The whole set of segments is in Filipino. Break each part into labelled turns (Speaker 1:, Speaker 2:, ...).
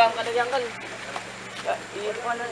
Speaker 1: Ang kanilang kan. Ini mana?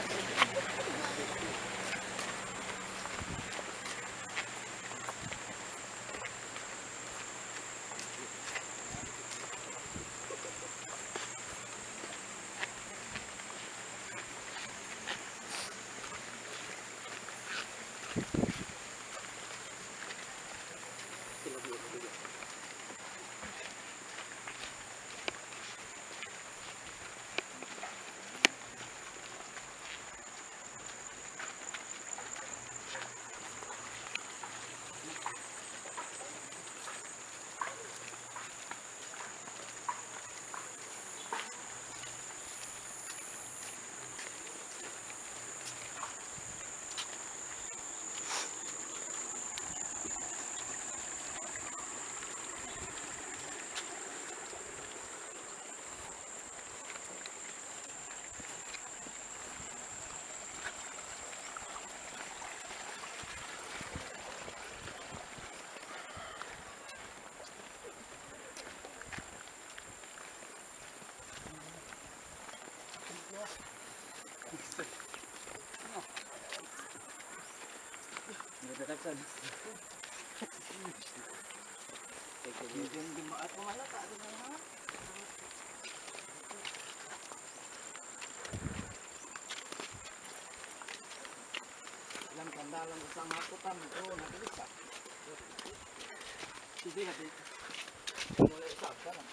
Speaker 1: Lang kandalan sa makutan ko nabilisa. Sige hati. Mulai sabta lang.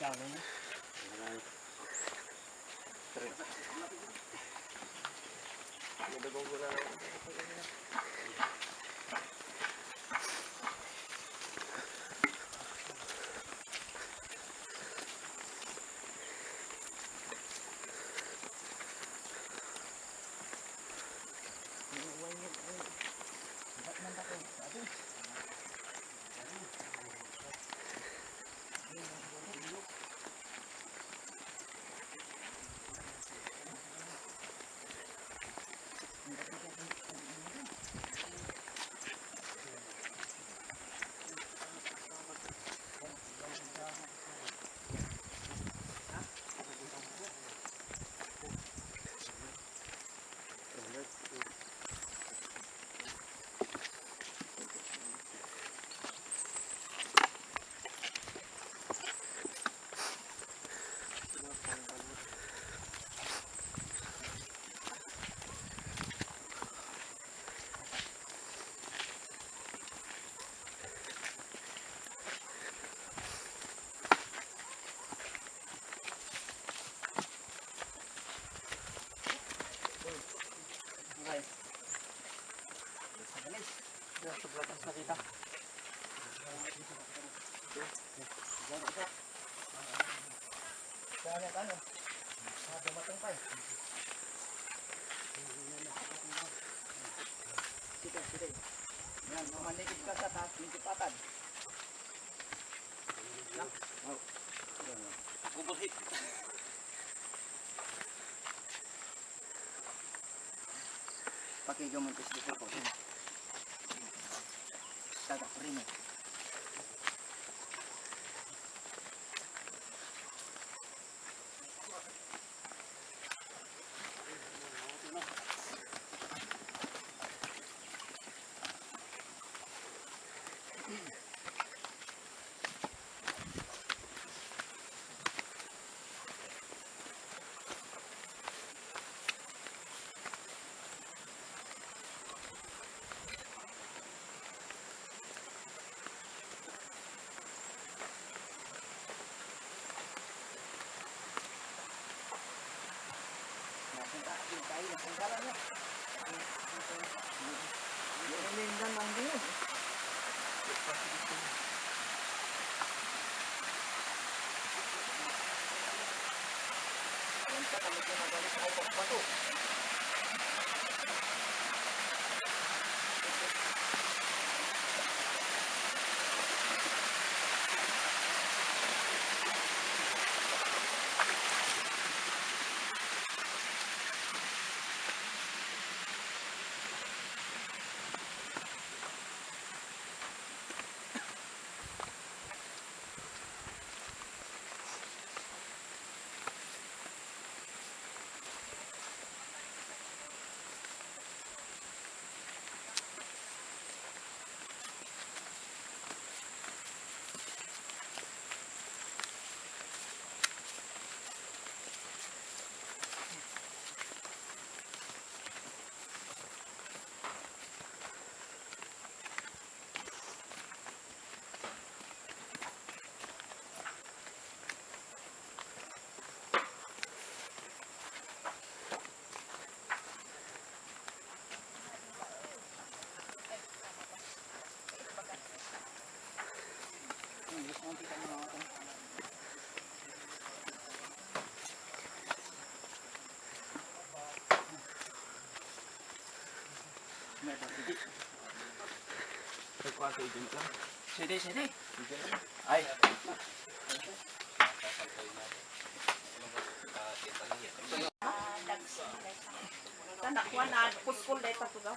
Speaker 1: Dami na. Manikip ka sa taas, nikipatan. Kubulit. Pakai gamon ko dito po. Tagak rin eh. Sini, sini. Ay. Tanak wana kuskul deta tuga.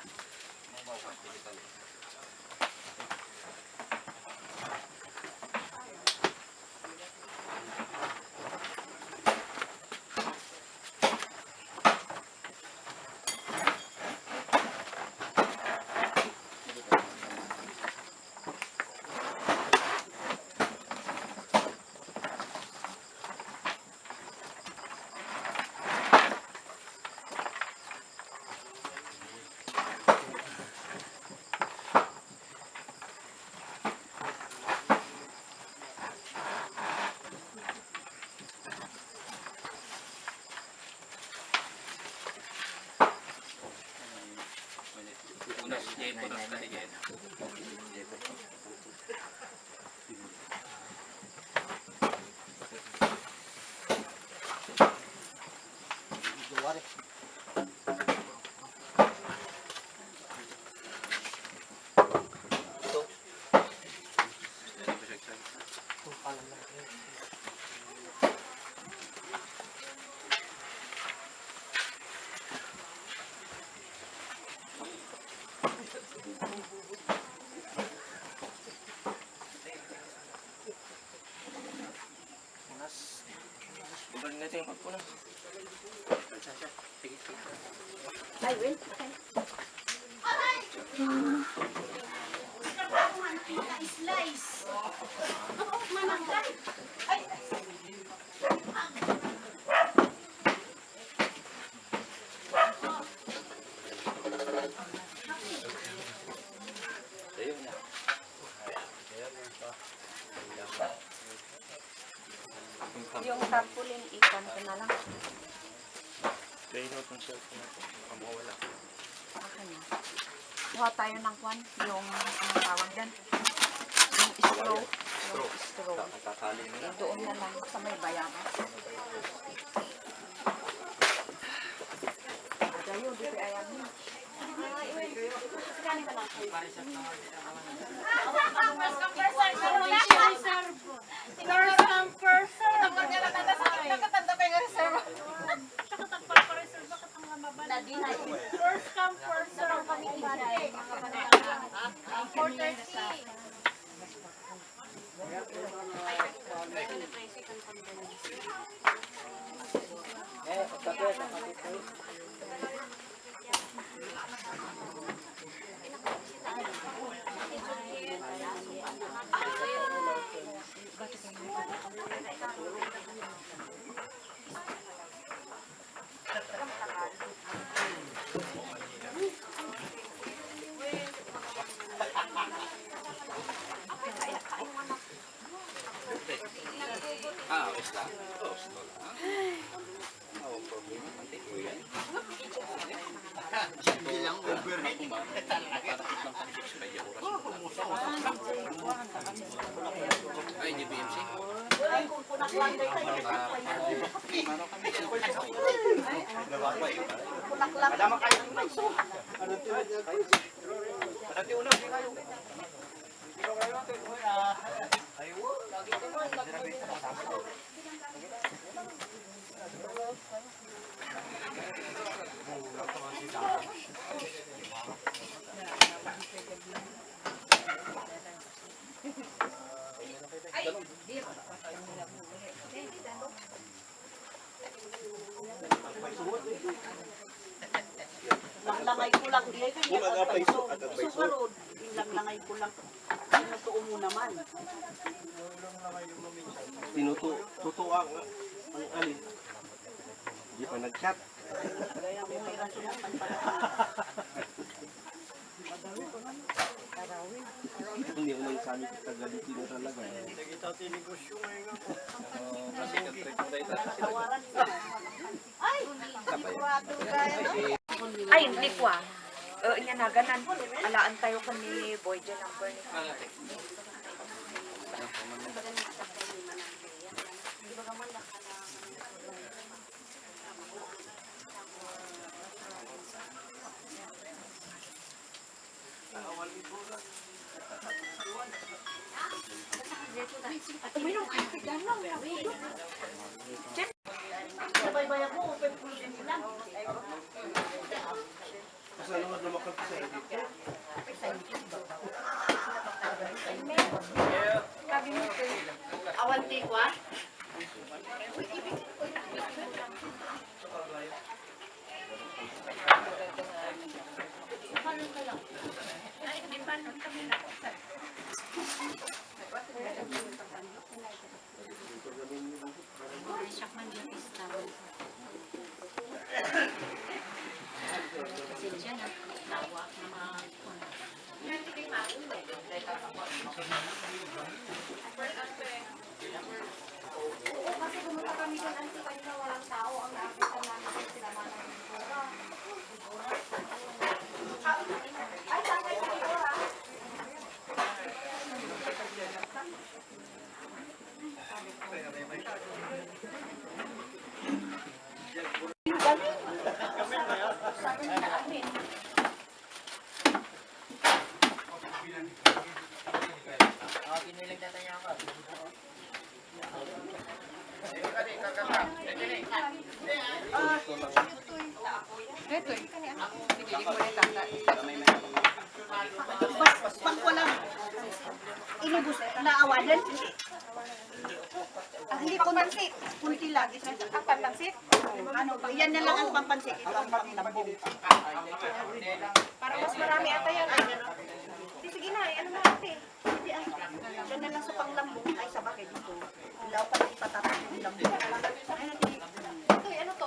Speaker 2: Balik natin yung pagpunan.
Speaker 1: Ay, wait.
Speaker 3: Slice. Mananggal. Ay.
Speaker 1: Yung tarpaulin, ikan ko na lang.
Speaker 2: Kaya ino itong cellphone natin. Kamawala.
Speaker 1: Akin na. Kuha tayo ng kwan. Yung, anong tawag dyan? Yung straw. Yung straw.
Speaker 2: Nakakali mo na.
Speaker 1: Doon na lang sa may bayaran. Dayo, di pa ayan mo.
Speaker 3: First come, first serve. First come, first serve. 4:30.
Speaker 2: Wala. No problem. Ante ko yan. Hindi lang over na ay, di BMC.
Speaker 4: Langlangay ko lang diay kanya at paiso. Sukarod, langlangay ko lang. Tinutuo mo naman.
Speaker 2: Totoo ang alin. Di pa nag-chat.
Speaker 4: Kaya mo may rason naman pala.
Speaker 2: Hindi mo nang sabi ko tagaliti na talaga. Kasi nag-trip mo tayo.
Speaker 4: Tawaran mo. Ay, sigurado guys.
Speaker 1: Ay, hindi ko ah. Inyanaganan. Alaan tayo kami boy dyan ang burn. Uminom kayo kay Danaw.
Speaker 4: Sabay-bayan mo, open full din nila.
Speaker 2: Kasi naman lumakad sa edit.
Speaker 4: Awanti ko ah.
Speaker 3: Kasi pumunta kami doon ang sipay na walang tao. Ang nakakita namin sila naman ng
Speaker 1: Dito eh. Sige, mo rin tata.
Speaker 4: Pag ko lang. Inubos, naawanan.
Speaker 3: Hindi ko pansit.
Speaker 4: Kunti lang.
Speaker 3: Ang pansit.
Speaker 4: Ano, yan na lang ang pampansit. Ito ang panglambong.
Speaker 3: Para mas marami ata yan. Sige na, ano na ate?
Speaker 4: Hindi ay, yan na lang sa panglambong. Ay, sa bakit dito. Ilaw pa rin patatas yung lambong. Ay, hindi.
Speaker 3: Ito, ano to?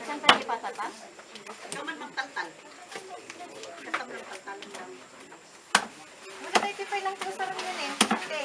Speaker 1: Saan tayo patatas?
Speaker 4: Naman magtaltal. Kasama ng taltalan lang.
Speaker 3: Maganda ito pa lang kung sarap yun eh. Ate.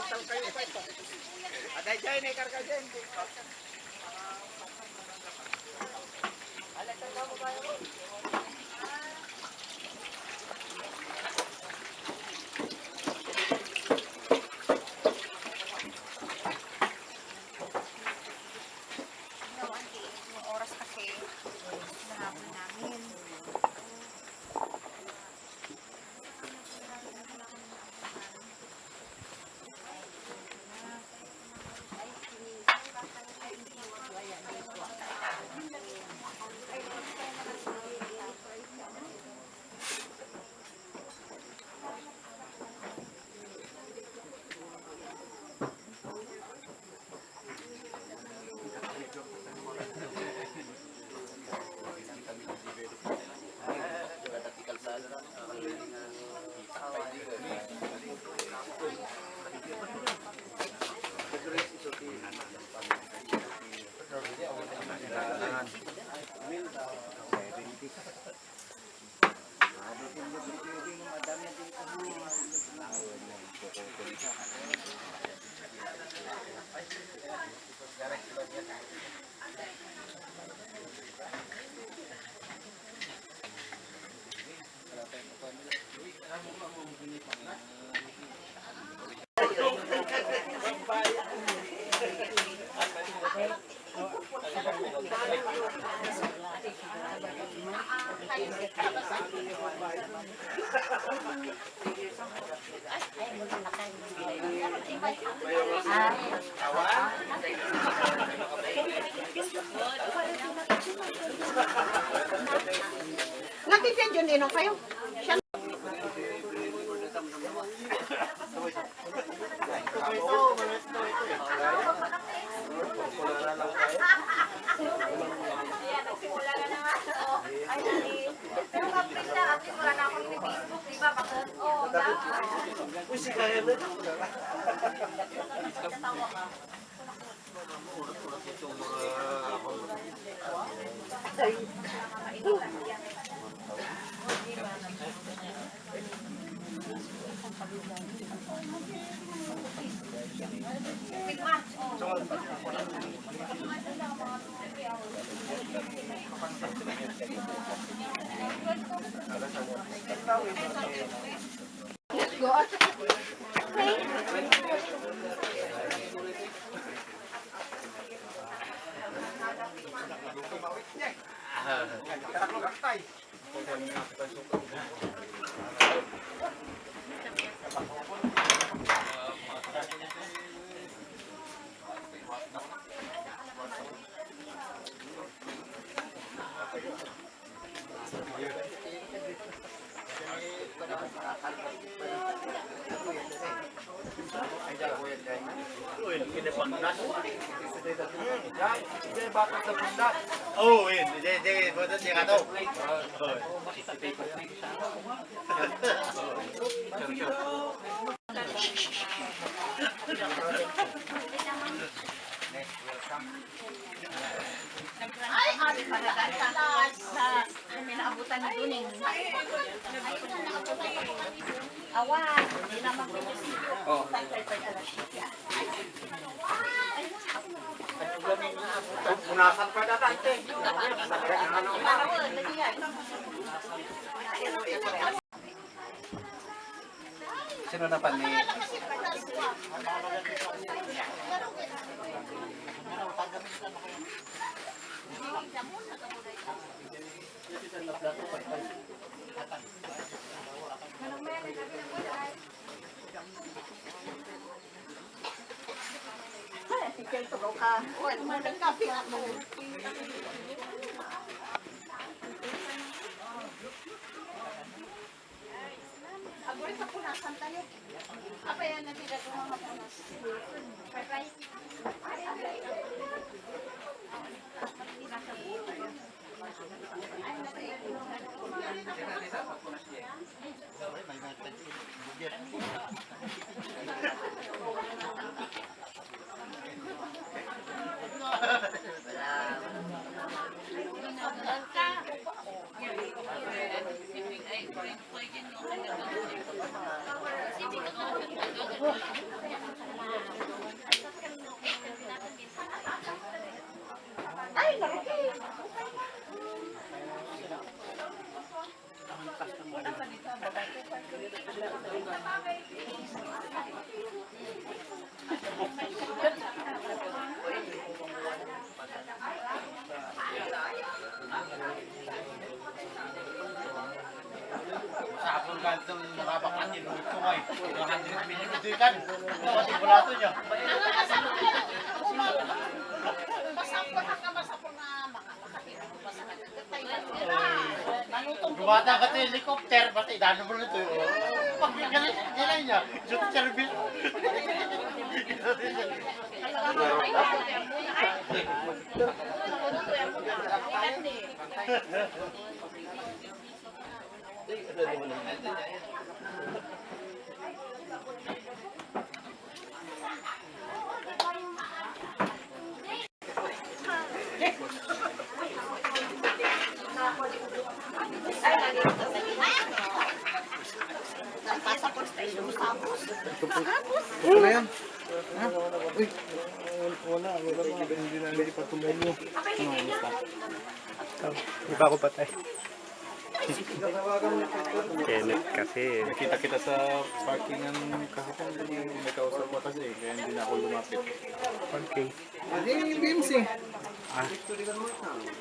Speaker 1: No, auntie, yung oras kasi, nahabol namin.
Speaker 4: Nakikita yun, Ninong, kayo?
Speaker 3: Pero kapit na, at wala na akong Facebook, di ba?
Speaker 2: Oh, yun. Hindi, buto siya ka to.
Speaker 1: Ay, abi para sa may naabutan ni Duning. Awan, hindi naman pinisito. Tay, alas siya.
Speaker 5: Punasan pa dati. Sino na pa ni?
Speaker 4: Ikaw ito ka. Uy, kumalang ka, pinat mo. Agoy sa punasan tayo. Apa yan na sila kung mga punas?
Speaker 5: itong nakapakantin ng ito ngayon. Yung handin na minutuikan. Ito, ang tingulato niya. Gumata ka sa helicopter, basta idano mo nito. Pag galit niya, shoot service.
Speaker 2: Di ba ako patay? Kenneth kasi.
Speaker 6: Nakita kita sa parkingan kahapon, may kausap mo kasi, kaya hindi na ako lumapit.
Speaker 2: Okay.
Speaker 6: Hindi, yung games eh.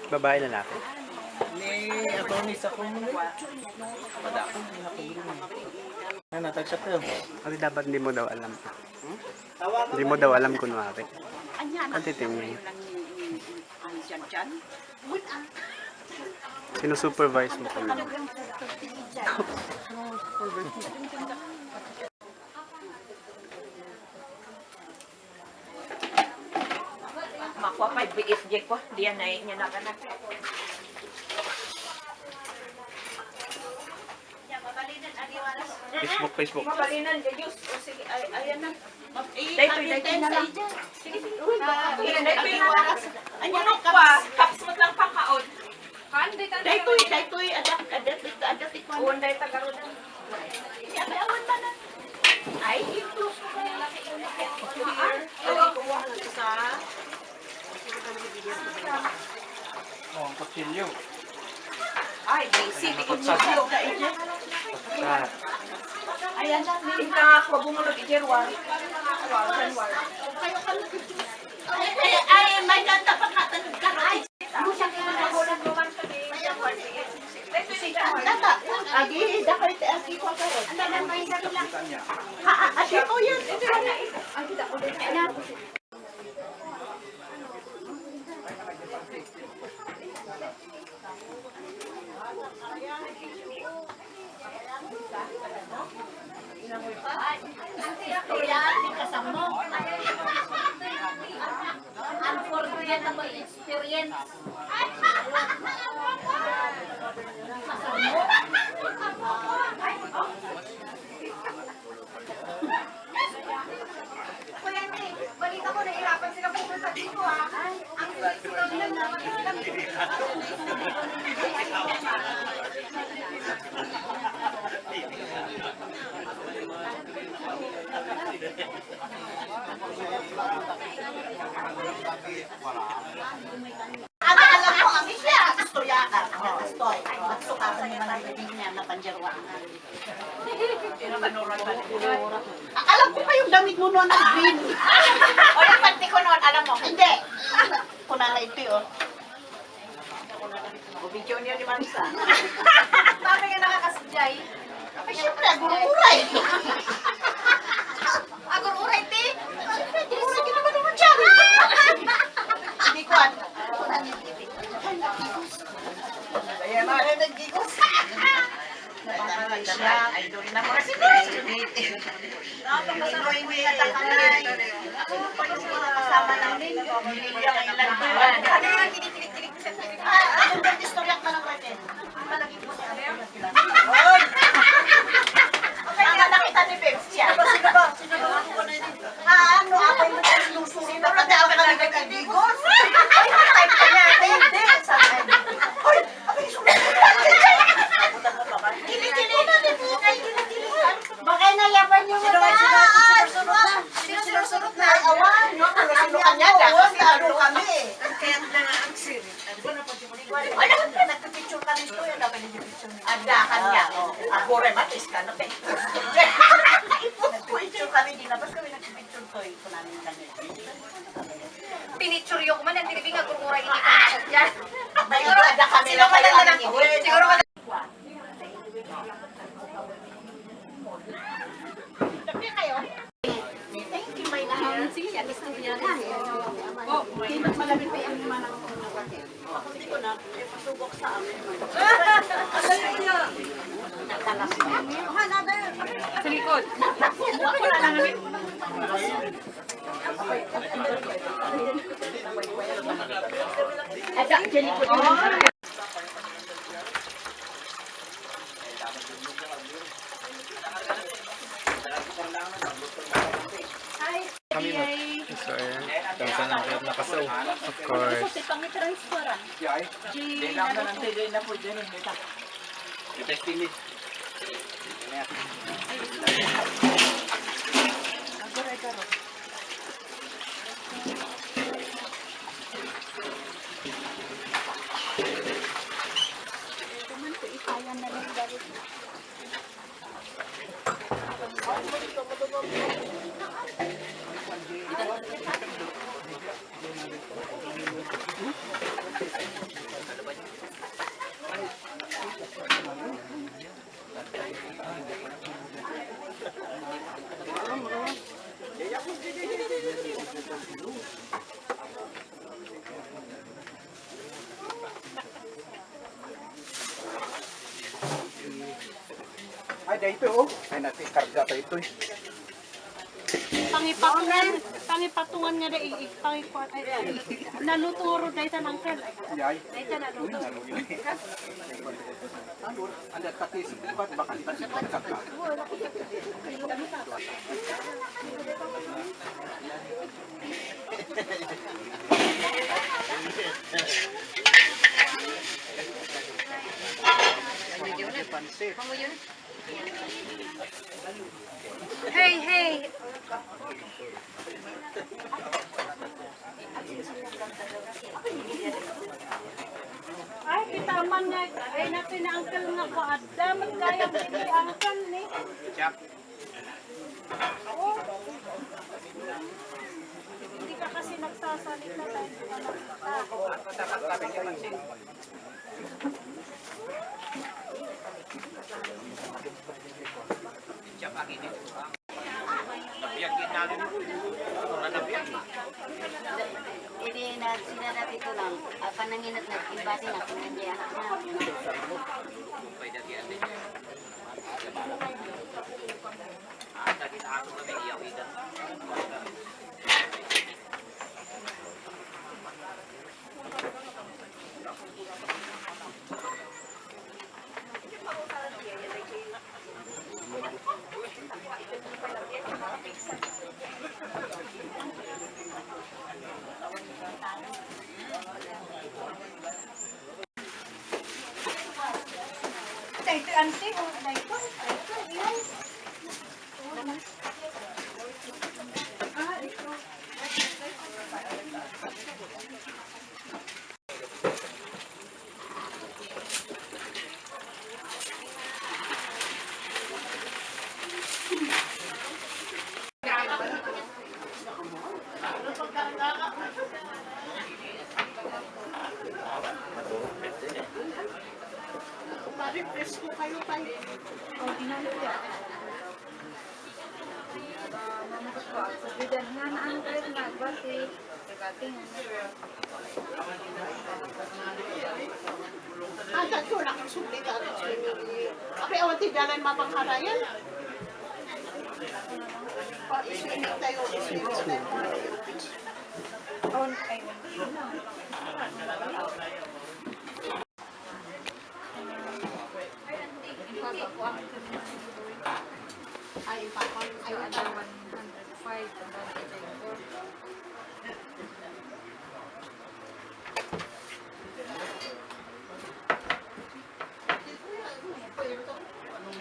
Speaker 2: Babae lalaki.
Speaker 6: Ni attorney sa kumulit. Padakon, hindi na kumulit. Ay, natag-shot kayo.
Speaker 2: Kasi dapat hindi mo daw alam. Hindi mo daw alam kunwari. Ang titingin. Sinusupervise mo kami.
Speaker 1: Makuha pa, BFJ ko. Diyan na niya na ka na.
Speaker 2: Facebook.
Speaker 1: Mabalinan, Diyos. O sige, ayan na.
Speaker 4: Daytoy na lang.
Speaker 1: Sige, sige. Daytoy na lang. Punok pa. Kaps mo lang pakaon.
Speaker 4: Daytoy, adat ikon.
Speaker 1: Uwan dahi tagaroon na.
Speaker 4: Awan ba na?
Speaker 1: Ay, i-close ko kaya laki yung
Speaker 5: Oh, ang kutsilyo.
Speaker 1: Ay, basic. Inyong ka, Ijer.
Speaker 4: Ayan na.
Speaker 1: Hindi ka nga ako bumulog, Ijer.
Speaker 4: Ay, may ganda pa katan karoy. Data, agi dapat agi ko karon. Ha, agi ko yan.
Speaker 3: Unforgettable experience. Kuya Nick, balita ko nahirapan sila pumunta dito ha. Ang sinig-sigaw nila naman silang
Speaker 4: Alam ko ang isya. Istoryakan. Astoy. Magsukatan niya ng bibig niya na panjerwaan. Alam ko pa yung damit mo noon na green.
Speaker 1: O, yung panty ko noon, alam mo.
Speaker 4: Hindi. Kunala ito yun.
Speaker 1: O, video niyo ni Marisa.
Speaker 3: Sabi nga nakakasadyay.
Speaker 4: Ay, siyempre, agururay.
Speaker 3: Agur-uray, te.
Speaker 4: Siyempre, agururay ka naman naman siya. Hindi ko at.
Speaker 1: Ayan na.
Speaker 4: Ay, nagigos.
Speaker 1: Idol na mo kasi din.
Speaker 4: Napakasaroy mo yung takanay. Ako pa yung mga kasama namin. Nililya kayo lang doon.
Speaker 3: Ano yung kinik-kinik-kinik sa kinik?
Speaker 4: Anong bang istoryak ka ng Raquel? Malagay mo niya.
Speaker 1: Oy! Ang nakita ni Peps siya.
Speaker 4: Sino ba? Sino ba? Ano ako yung sinusunod? Sino ba daw ka nagkakagigos?
Speaker 1: Ay, type ka niya.
Speaker 4: Hindi. Sabi ay, hoy! Ako yung sumunod. Kilikili na din po. Baka nayapan niyo mo na. Sino sinusunod na? Ay, awan. Sino kanya na? Kasi ano kami. Kaya na ang siri. Ano? Nagpipicture ka nito. Yan dapat nagpipicture nito.
Speaker 1: Ada kanya. Ako rin matis ka na.
Speaker 4: Nagpipicture kami. Dinabas kami nagpipicture to. Ito namin kami.
Speaker 3: Pinicture ko man, ang tinibing agur-uray ini ko sadya.
Speaker 4: Siguro ada kami
Speaker 1: Sino ka
Speaker 4: kayo
Speaker 1: na
Speaker 4: ang
Speaker 1: lang?
Speaker 4: iwi.
Speaker 1: Siguro ka
Speaker 3: Sige, yan. Gusto niya na.
Speaker 4: Malamit pa yung manang ko na bakit. Ako hindi ko na, pasubok sa amin.
Speaker 1: Sa likod.
Speaker 2: Kami So, ayan. Tansa na kayo nakasaw. Of course.
Speaker 3: Kasi pang-transfer ah.
Speaker 6: Ay, dito oh. Ay, natin karga pa ito eh.
Speaker 3: Pangipatungan niya na pangikuan ay naluturo dahil sa nangkel.
Speaker 6: Yay.
Speaker 3: Dahil sa naluturo.
Speaker 6: Ada kati sepat bakal kakak.
Speaker 3: Hey, hey. Ay, kita man na, ay natin na uncle nga ko at damat kaya hindi uncle ni. Oo. Hindi ka kasi nagsasalita dahil
Speaker 4: Hindi na sila natin ito lang. Pananginat na ibati na kung hindi anak na.
Speaker 3: Dahil ante, o dahil ko, yan.
Speaker 4: Asa ko na kang sulit ka. Apay awan ti dalan mapangkarayan. Isinit tayo. Ay, ipapang ay ada 105.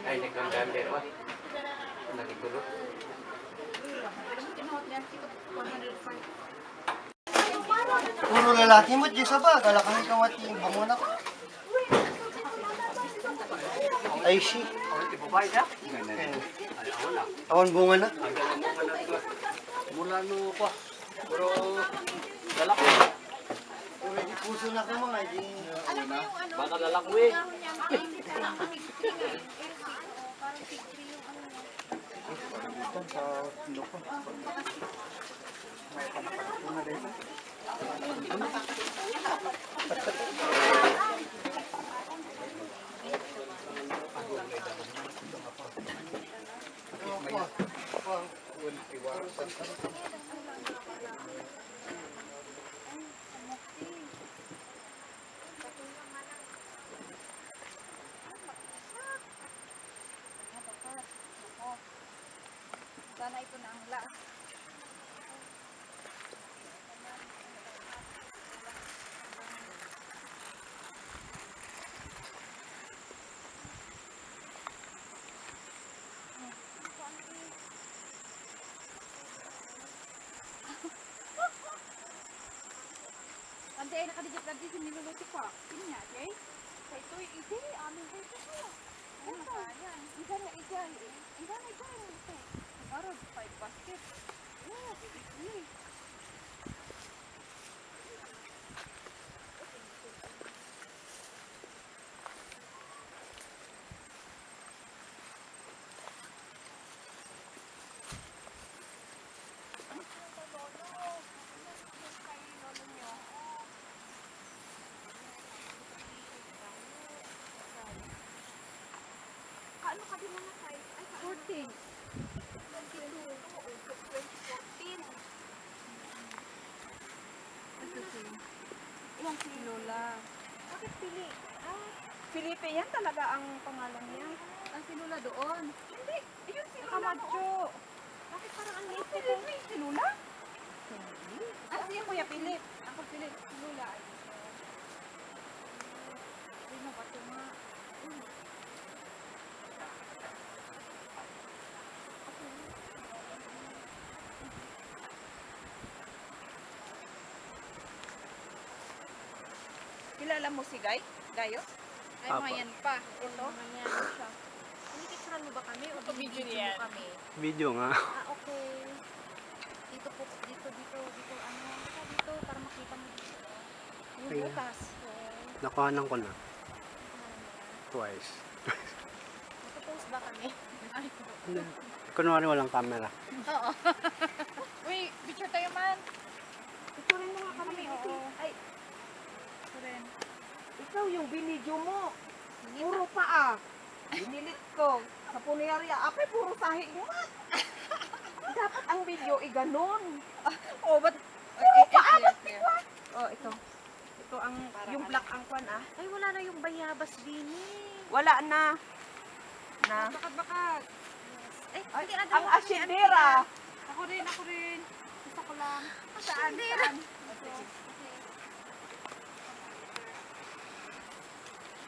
Speaker 6: Ay, nagkandaan din ba? Nagitulo.
Speaker 7: Puro lalaki mo, Diyos ba? Kala kami kawati yung bangon ako. Ay, si. Awan bunga na.
Speaker 6: Mula no ko. Pero lalaki.
Speaker 7: Puro di puso na ka mga, di.
Speaker 6: Baka lalaki.
Speaker 7: Sa loko.
Speaker 1: Sana ito na ang last. Ante ay nakadikit lagi si niluluti ko. Sino niya, Jay? Sa ito, iti. Amin kayo ito ko. Ano ka? Yan. Isa na, isa. Isa na, isa. Arod, 5 basket. Oh, iti. Ano ka din mga size? Ay, 14. 2014. Ito si yung si Lola. Bakit Pili? Ah, Felipe yan talaga ang pangalan niya. Ang si Lola doon. Hindi, yun si Lola. Camacho. Bakit parang ang liit ko? Si Lola? Ah, siya Kuya Philip. Ako Philip. Si Lola. Ay, nabato nga. Kilala mo si Guy? Gayo? Ay,
Speaker 2: Apa.
Speaker 1: mayan pa. Ito? Mayan siya. Pinicturean mo ba kami o video mo kami?
Speaker 2: Video nga.
Speaker 1: Ah, okay. Dito po, dito, ano, dito, para makita mo dito. Yung
Speaker 2: Ayan.
Speaker 1: butas.
Speaker 2: Nakuhanan ko na. Twice.
Speaker 1: Nakapost ba kami? Ay,
Speaker 2: Kunwari walang camera.
Speaker 1: oo. Uy, picture tayo man. Picturean mo nga kami. Ay, picturean.
Speaker 4: Ikaw yung binidyo mo. Puro paa. Binilit ko. Sa punerya. Apay, puro sahig mo. Dapat ang video ganon.
Speaker 1: Oh, but... clear. Oh, ito. Ito ang, yung black ang kwan ah.
Speaker 3: Ay, wala na yung bayabas, Bini.
Speaker 4: Wala na. Na.
Speaker 1: Bakad.
Speaker 3: Ay,
Speaker 4: Ay,
Speaker 3: hindi na
Speaker 4: ang asyendera.
Speaker 1: Ako rin. Gusto ko lang. Saan? Ito.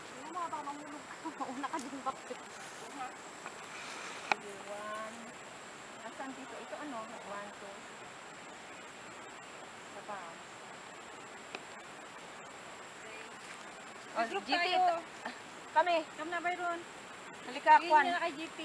Speaker 1: Ano mga baka mamulog ka? Mauna ka din bakit? One. Asan dito? Ito ano? 1, 2. Isa pa. Oh,
Speaker 3: Group
Speaker 1: GP.
Speaker 3: tayo.
Speaker 1: Kami.
Speaker 3: Come na, Byron.
Speaker 1: Halika, Kwan.
Speaker 3: Hindi na kay GP.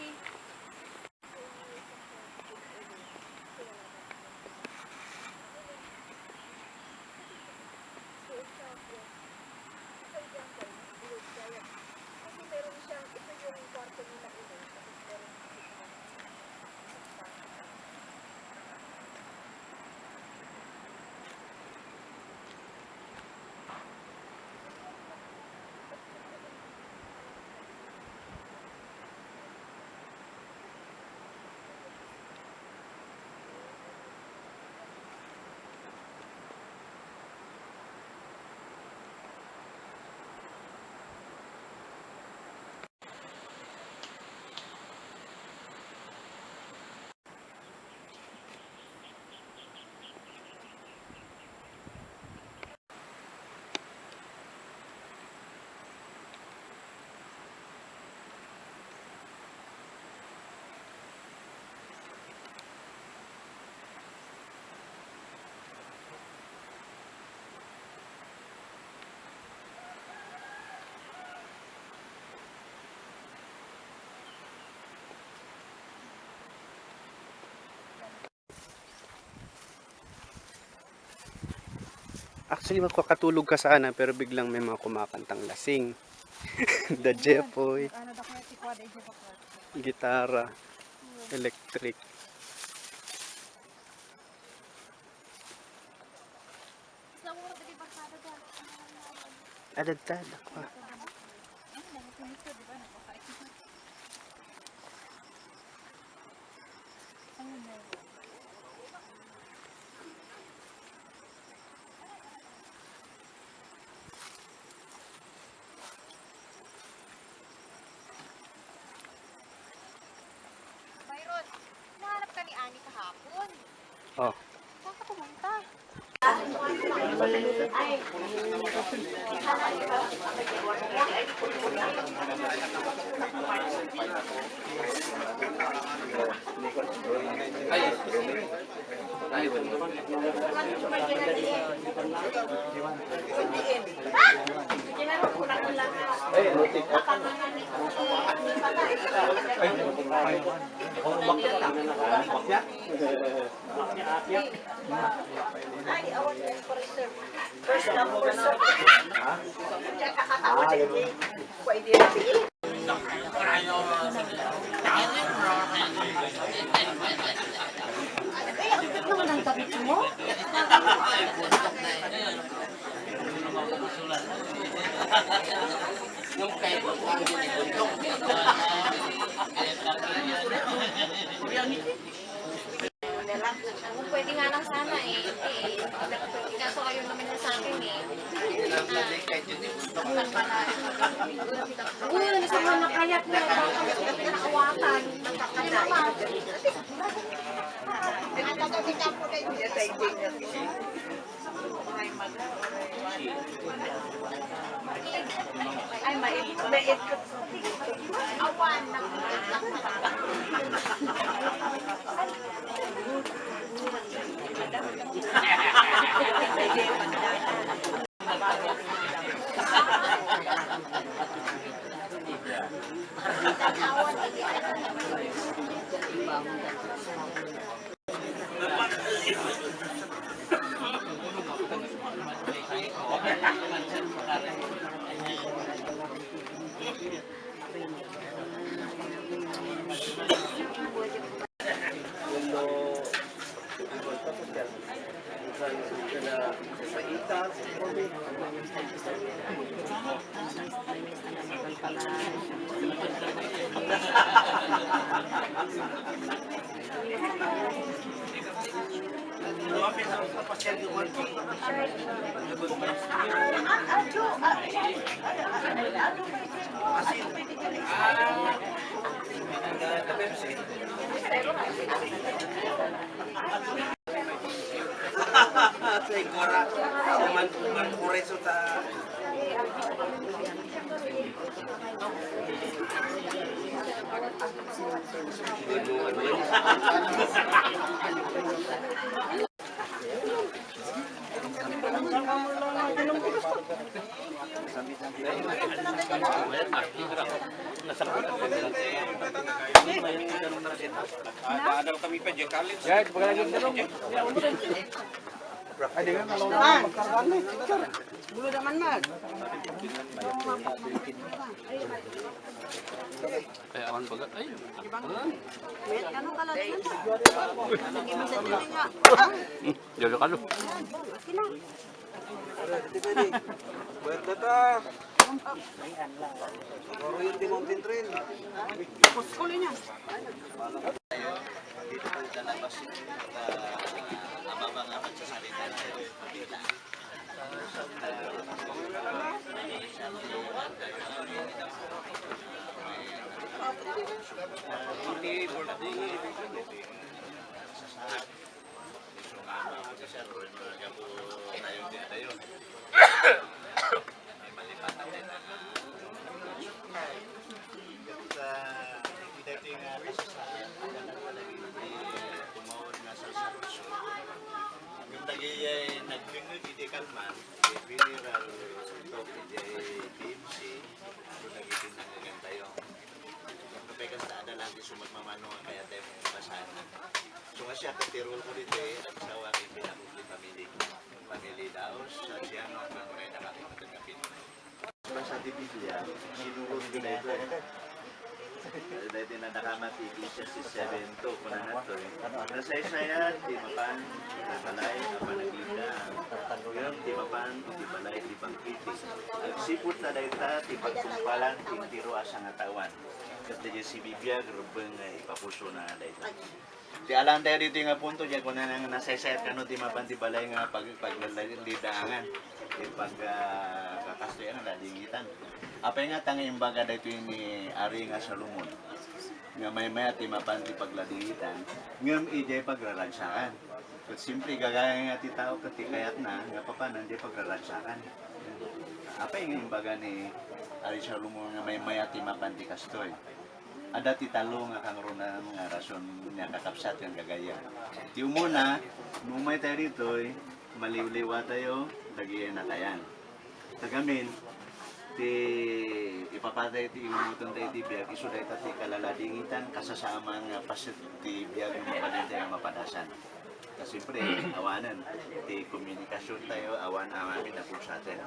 Speaker 2: Actually, magkakatulog ka sana pero biglang may mga kumakantang lasing. The Jepoy,
Speaker 1: Ano daw kaya si Quad ay Jepoy?
Speaker 2: gitara, electric.
Speaker 3: Sa mura
Speaker 2: Adagtad ako.
Speaker 4: Byron, nahanap ka ni Ani kahapon.
Speaker 2: Oh.
Speaker 4: Saan ka pumunta?
Speaker 8: Kung pwede nga lang sana eh. Kaso ayaw naman niya sa akin eh. Uy, sa mga nakayat na bakit ka pinakawakan.
Speaker 4: Ay, mait ko. Awan na.
Speaker 2: Ay, awan baga. Ay. Jalo ka lo.
Speaker 5: Sa Biblia, sinurod ko na ito eh. Dahil na nakamati siya si 7 to, kuna na to eh. Nasa Isaiah, di mapan, di balay, ang panagida. Yung ti mapan, ti balay, ti bangkiti. Agsipot na dayta, ti pagkumpalan, ti tiro asa nga tawan. Kat na si bibiyag, rubeng ipapuso na dayta. Ti alam tayo dito nga punto, diyan ko na nang nasayset ka no, ti mapan, ti balay nga paglalidaangan. Ti pagkakastoyan nga ladingitan. Apay nga tangi imbaga dito yung ni Ari nga Salomon. Nga may ti mapan, ti pagladingitan. Ngam ijay pagraragsakan. Kat simple gagaya nga ti tao kati kayat na, nga papanan di pagraragsakan. Apay nga imbaga ni Ari Salomon nga may ti mapan, ti kastoy. Ada ti talo nga kang runa nga rason nga kakapsat yang gagaya. Ti umuna, nung may tayo rito, maliw-liwa tayo, dagiyan na tayan. Tagamin, ti ipapatay ti imuton tayo ti biyag, iso tayo ti kalaladingitan, kasasama nga pasit ti biyag yung mabalin tayo mapadasan. Kasi siyempre, awanan, ti komunikasyon tayo, awan amamin na po sa atin.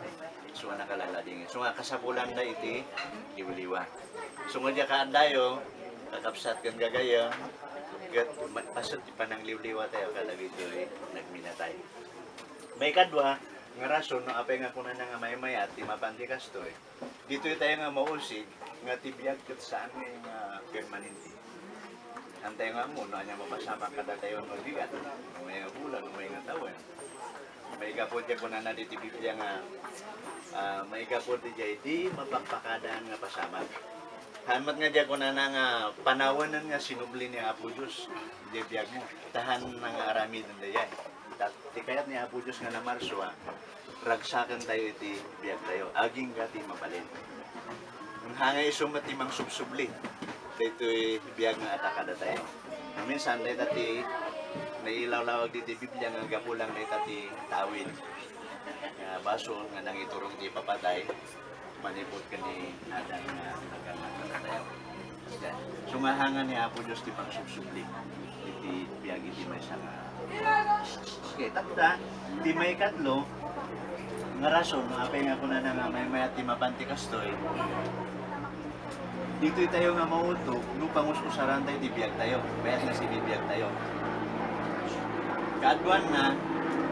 Speaker 5: So, nakalaladingin. So, kasapulan na iti, liwliwa. So, nga diya kaan tayo, kakapsat kang gagaya, pasot ti panang liwliwa tayo, kalagito nagminatay. May kadwa, nga rason, no, apay nga kunan nga may-mayat, ti mapantikas to Dito tayo nga mausig, nga tibiyag kat saan nga permanente. Antay nga mo, no, anya mapasama kada tayo no bigat, may nga bulan, may nga taon. May kapot niya kunan na dito Biblia nga, may kapot niya di mapagpakadaan nga pasama. Hamat nga diya kunan na nga panawanan nga sinubli ni Apo Diyos, di biyag mo, tahan nga aramid ng dayan. Di kayat ni Apo Diyos nga na Marso, ragsakan tayo iti biyag tayo, aging gati mabalin. Ang hangay sumati mang subsubli, dito'y biyag nga atakada tayo. Minsan, dahil tati, nailaw-lawag dito Biblia nga gapulang dahil tati tawid. Baso nga nang iturong di papatay, manipot ka ni Adan nga nagkakata tayo. Sumahangan ni Apo Diyos di pang subsubli. Iti biyag iti may sanga. Okay, takta, di may katlo, nga rason, apay nga ko na nga may at mapanti kastoy, dito tayo nga mauto, nung pangus-usaran tayo, di biyag tayo. Bayat na si bibiyag tayo. Kaadwan na,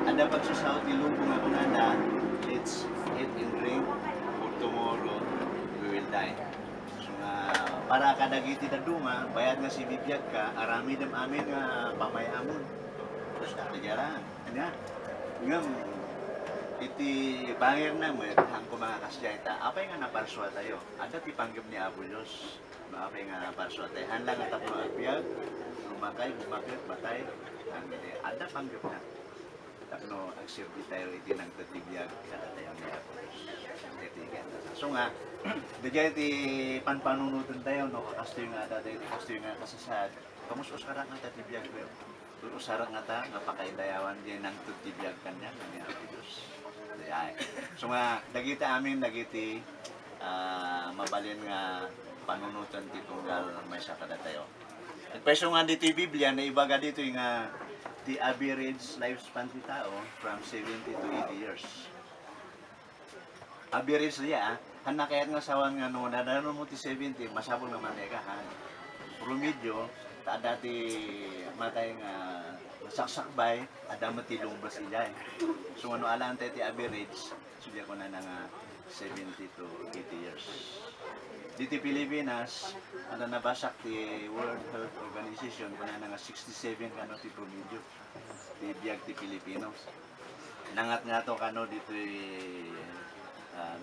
Speaker 5: ada pagsusaw ti lupo nga kunanda, let's eat and drink, for tomorrow we will die. So nga, para kadagiti na duma, bayat nga si bibiyag ka, arami dem amin nga pamayamon. Terus katigaran. Ngam, iti bangir na mo, hang ko mga kasyayta, apay nga naparswa tayo. Ada ti panggap ni Apo Diyos, apay nga naparswa tayo. Hanlang nga tapno agbyag, lumakay, bumakit, batay, ada panggap na. Tapno, agsirbi tayo iti nang tatibiyag, kada tayo ni Apo Diyos. So nga, dagay iti panpanunutan tayo, no, kakastoy nga tayo, kastoy nga kasasad, kamus usarang nga tatibiyag ko. Usarang nga ta, nga pakaidayawan din ng tatibiyag kanya, ni Apo Diyos. So nga, dagiti amin, dagiti mabalin nga panunutan ti tunggal may sakada tayo. At peso nga dito yung Biblia, na ibaga dito yung the average lifespan ti tao from 70 to 80 years. Average niya, hanakayat nga sawan nga nung nadano mo ti 70, masabol naman eka, promedyo, dati matay nga saksakbay, ada mati lumbas ilay. So ano alam tayo ti average, sudya ko na nga 70 to 80 years. Dito Pilipinas, ano nabasak ti World Health Organization, ko na nga 67 kano ti promedyo, ti biyag ti Pilipino. Nangat nga to kano dito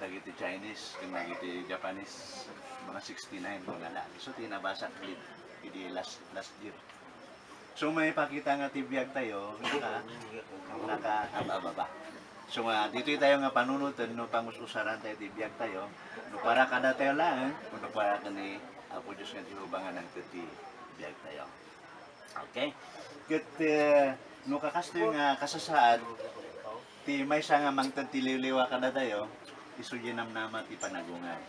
Speaker 5: dagiti Chinese, dagiti Japanese, mga 69 ko nga lang. So tinabasak di last year. So may pakita nga tibiyag tayo, naka-ababa. So nga, dito tayo nga panunutan, no, pangususaran tayo tibiyag tayo, no, para kada tayo lang, no, para ka ni Apo Diyos nga dihubangan ng tibiyag tayo. Okay? Kat, no, kakastoy nga kasasaad, ti may sa nga mangtantiliwliwa kada tayo, isuyin nama ti panagungan.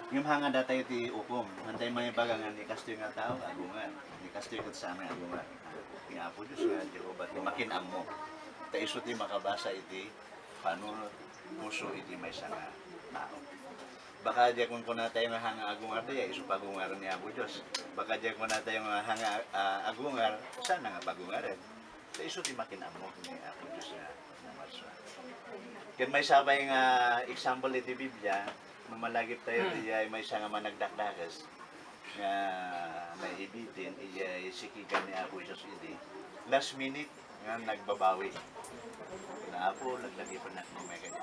Speaker 5: Yung hanga datay ti ukom, hantay may bagangan ni kastoy nga tao, agungan. Ni kastoy kat sa aming agungan. Ni Apo Diyos nga, Jehovah, ti makinam mo. Ta iso ti makabasa iti panunot, puso iti may nga tao. Baka diya kung kuna tayo nga hanga agungar tayo, iso pagungar ni Apo Diyos. Baka diya kung na tayo nga hanga agungar, sana nga pagungarin. Ta iso ti makinam mo ni Apo Diyos nga namaswa. Kaya may sabay nga example iti Biblia, mamalagip tayo iya may isa nga managdakdakas nga naibitin iya sikigan ni Apo Isos idi. Last minute nga nagbabawi. Na Apo naglagi pa na may kanya.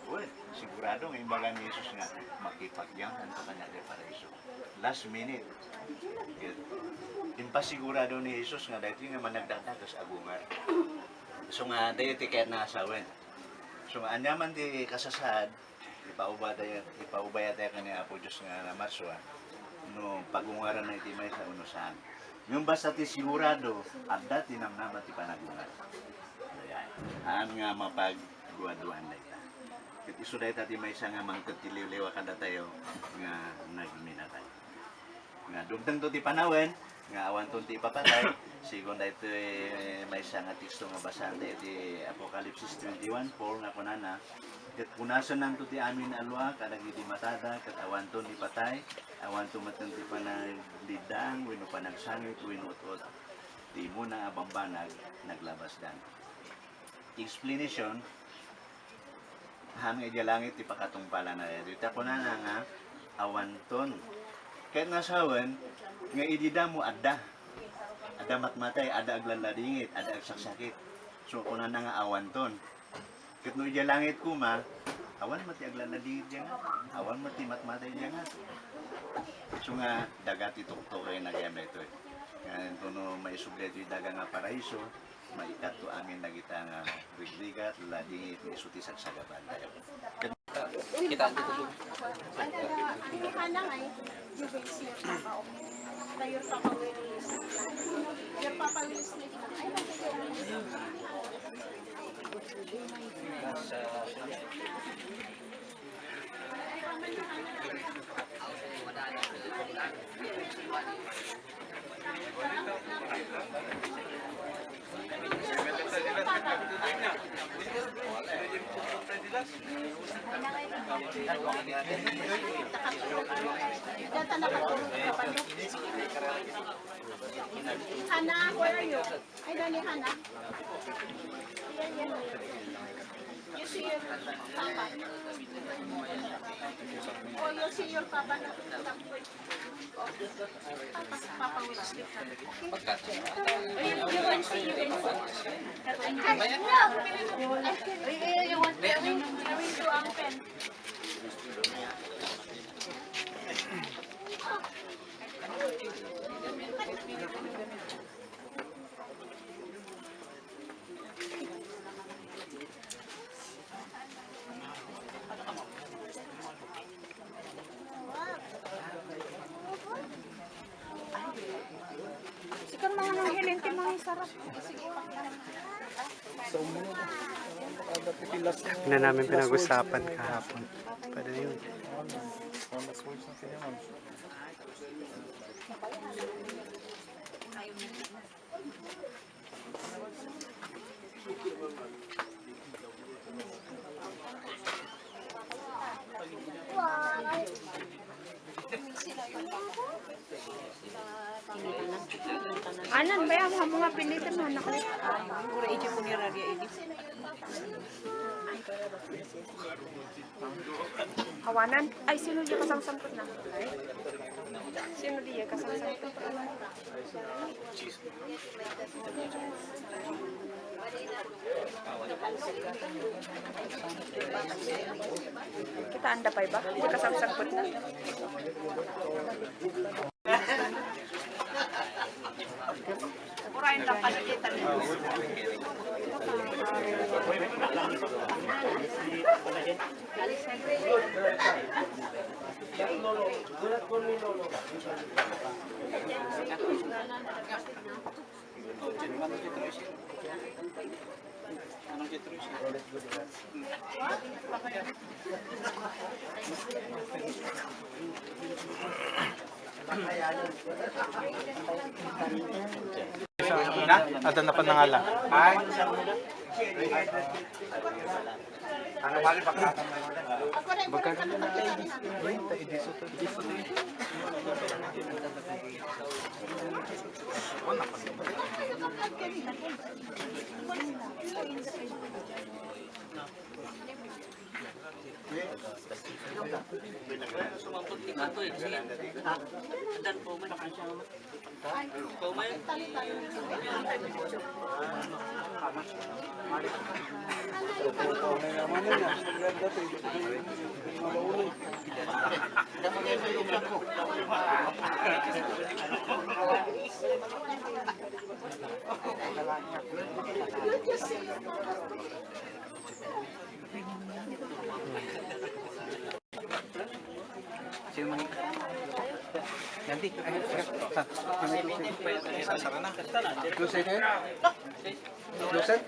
Speaker 5: Well, sigurado ng imbaga ni Jesus nga makipagyaman pa kanya kay Paraiso. Last minute. Impasigurado ni Jesus nga dahil nga managdakdakas agungar. So nga dahil kaya nasawen. So nga anyaman di kasasad, ipaubaya tayo kanya Apo Diyos nga na marswa, no pagungaran na iti may sa unusan. Yung basta ti sigurado, adda tinamnama ti panagungar. Aan nga mapagduaduan na ita. Iti iso dahil tati may isa nga mangkatiliw-liwa kada tayo nga nagmina tayo. Nga dumdang to ti panawen, nga awan to ti papatay, sigon dahil ito may isa nga teksto nga basahan tayo ti Apokalipsis 21:4 nga kunana, kat punasan nanto ti amin alwa, kadag iti matada, kat awan to ti patay, awan to matan ti panaglidang, wino panagsangit, wino utot, ti muna abambanag, naglabas dan. Explanation, hanggang langit ti pakatungpala na ito. Ito na nga awanton. Kahit nasawan, nga idida mo adda. Adda matmatay, adda aglaladingit, adda agsaksakit. So kuna na nga awanton. Kahit no langit kuma, awan mati aglaladingit dyan nga. Awan mati matmatay dyan nga. So nga dagat ituktok kayo nagayam na ito. Nga ito no maisublet yung daga nga Paraiso, maikat to amin na kita nga rigligat, ladingit, isuti sagsagaban tayo.
Speaker 6: Kita dito po.
Speaker 3: Pilihan na nga eh. Yung base niya pa tayo papawilis. Yung papawilis na ito. Ay, Hana, where are you? Ay, Dani, Hana. You see your papa. Oh, you see your papa. Papa will sleep. You want see you in you want to uncle.
Speaker 1: Sikon mga nang hilinti mga sarap.
Speaker 2: Na namin pinag-usapan kahapon. Pwede yun.
Speaker 1: Anan ba yung mga pinitin mo?
Speaker 4: Mura iti mo ni Radia Edi.
Speaker 1: Hawanan? Ay, sino di kasang-sangkot na? Sino di kasang-sangkot? Kita anda pa ba? Di kasang-sangkot na? Kurain lang palikitan nyo.
Speaker 6: Ada na panangala. Ay. Ano wali pagkatan mo? Bagkan na tayo. Ay, tayo diso to. Nanti, Lusen ya? Lusen?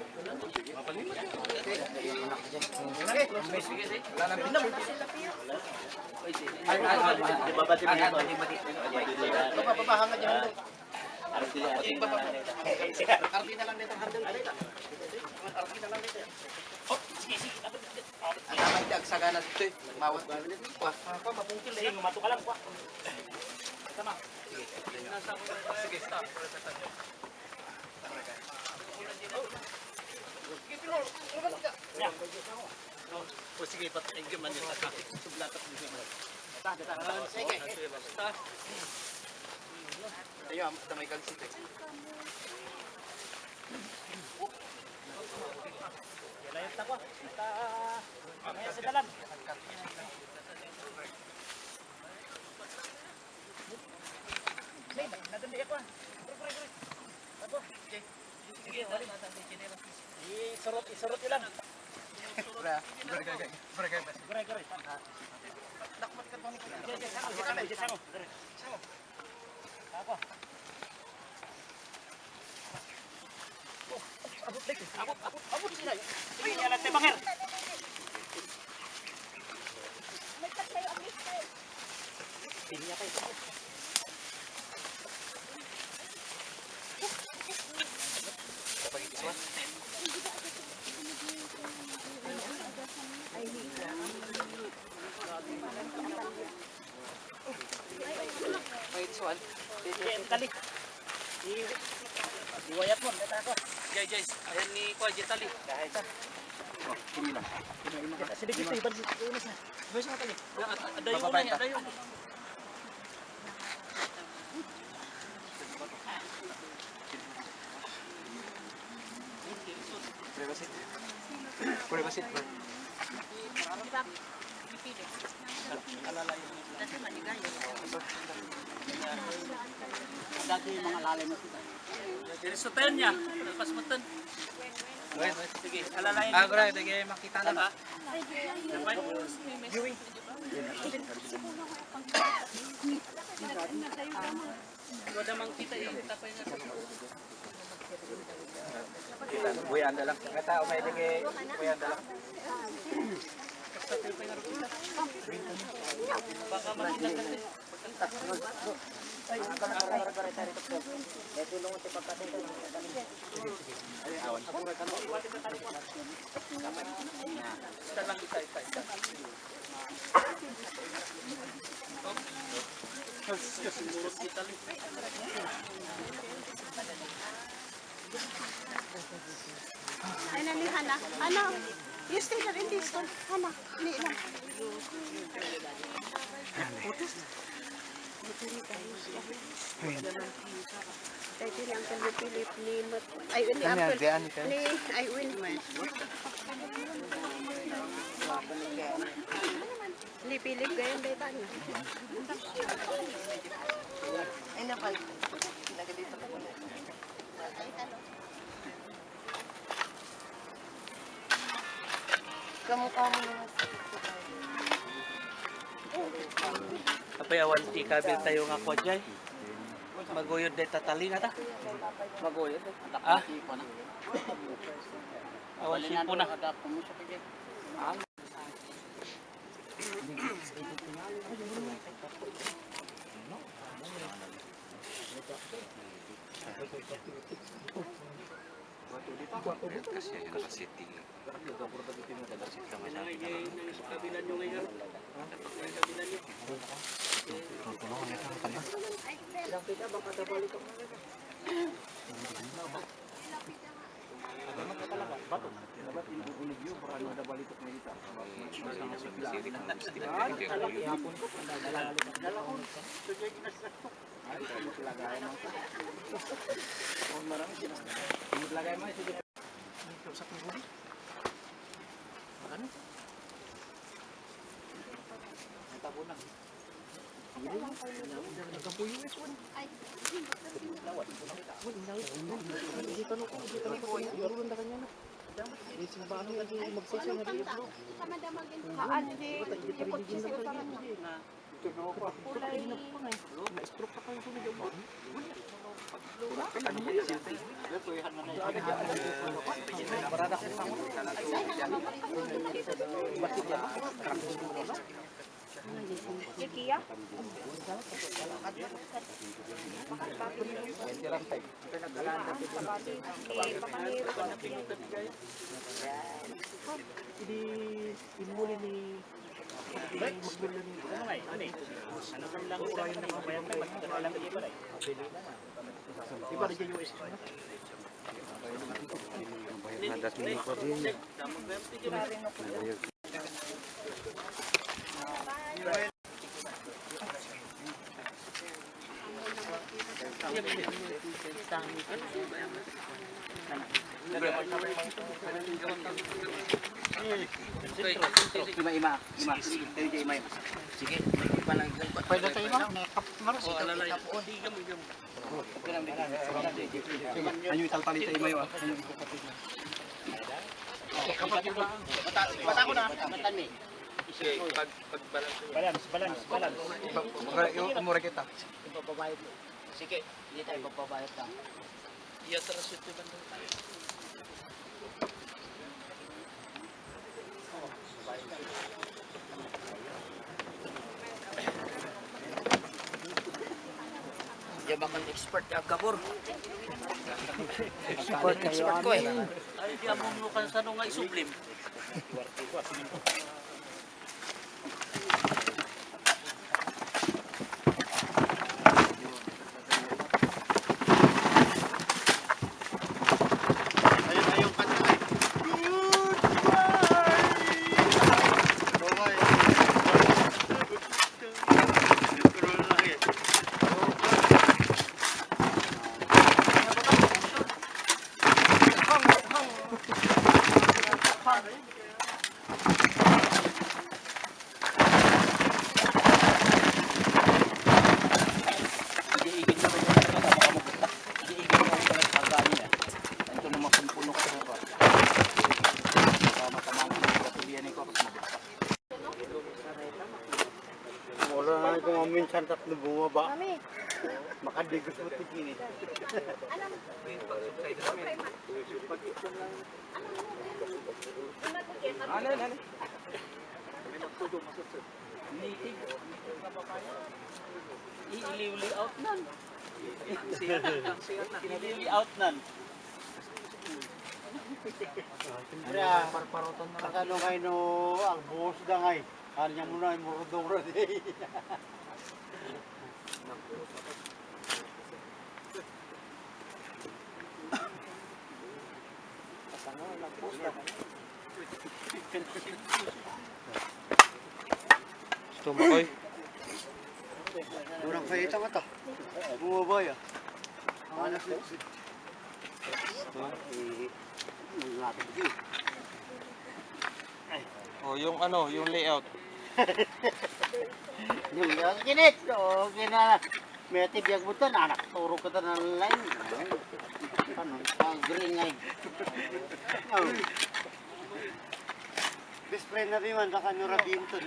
Speaker 3: Ay, nani, Hana. Hana, you stay there in this one. Hana, ni lang. Ay, din ang Uncle Philip ni ay ni Uncle ni ay win. Ni Philip gayon day ba na?
Speaker 4: Ay, napal. Nagalito ko na. Kamukha mo naman.
Speaker 6: Apay awan ti kabil tayo nga kwa jay. Maguyod day tatali nga ta. Maguyod. Ah? Awan sipo na.
Speaker 2: Adas mo ko din.
Speaker 7: Pwede tayo ba? Maros Ano yung taltali tayo mayo ah?
Speaker 4: Bata ko na. Matani.
Speaker 7: Balance. Yung umura kita.
Speaker 4: Ipapabayad mo. Sige, hindi tayo ipapabayad ka.
Speaker 6: Iya terus itu bandung tayo.
Speaker 4: Dia bakal expert ka, Gabor.
Speaker 7: Expert
Speaker 4: ko eh.
Speaker 6: Ay di among nukan sa nung nga isublim.
Speaker 7: Wala na kung minsan tatlo bumaba. Makadigos mo tigini.
Speaker 6: Ili-ili out nan. Ili-ili out nan.
Speaker 7: Kaya, kakano kayo no, ang buhos da ngay. Kanya mo na, murudong rodi.
Speaker 2: Gusto mo koy?
Speaker 7: Kurang kayo ito mata. Bumaba ya. Ano siya?
Speaker 2: O yung ano, yung layout.
Speaker 7: Yung kinit. O, kina. May tibiyag mo ito. Anak, turo ka ito ng line. Ano? Ang green ngay. Best friend na rin man. Saka nura binton.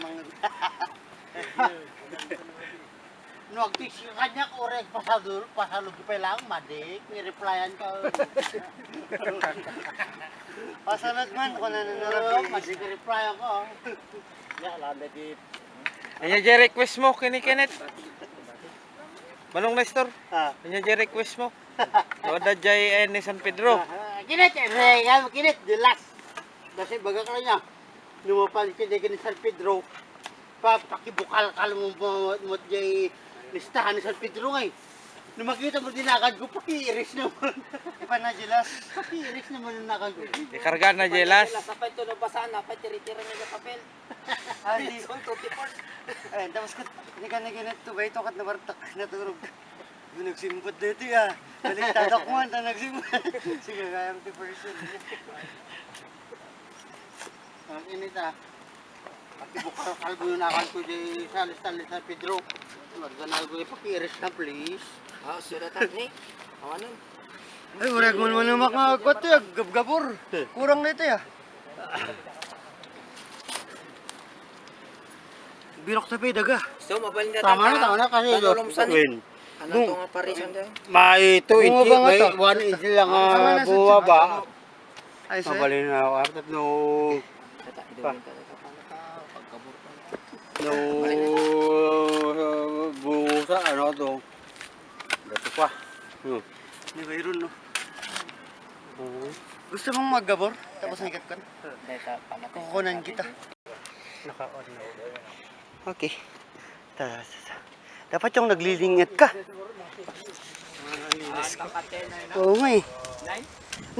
Speaker 7: No, agtis ka kanya korek pasalog pa lang, madik, may replyan ka. Pasalot man, kung nananarap, madik reply ako. Ya, landa di.
Speaker 2: Anya je request mo kini Kenneth? Manong Nestor?
Speaker 7: Ha.
Speaker 2: Anya je request mo? Wala jay ni San Pedro.
Speaker 7: Kinit, regal, kinit, the last. Kasi baga ka niya, numapan kinit ni San Pedro, pakibukal-kal mo jay listahan ni San Pedro ngay. Nung makita mo dinakad ko, pakiiris naman. Iba na, Jelas. Pakiiris naman yung nakad ko.
Speaker 6: Ikarga na, Jelas.
Speaker 4: Sapay to nabasaan na, tira-tira na yung papel.
Speaker 7: Ay, ay, tapos ko, nikan to ba ito kat nabartak, naturog. Yung nagsimpot dito ya. Balik tatakman, ta nagsimpot. Sige, kaya ang person. Ang init ah. Pati bukal kalbo yung nakal ko di salis-salis sa Pedro. Magdanal ko yung pakiris na please.
Speaker 4: Suratan ni. Awanan.
Speaker 7: Ay, wala ko naman makakot ya, gabgabor. Kurang nito ya. Birok sa pedaga.
Speaker 4: So, mabalin na
Speaker 7: Tama na kasi Win.
Speaker 4: Ano to nga parisan daw?
Speaker 7: May 20, may 1 inch lang bumaba.
Speaker 2: Ay, sir.
Speaker 7: Mabalin na ako. Artat no... No... Busa, ano to? Dato pa. Hindi mayroon, no? Gusto mong maggabor? Tapos nikat ka? Kukunan kita. Naka-on na. Okay. Dapat yung naglilingat ka. Oo nga eh.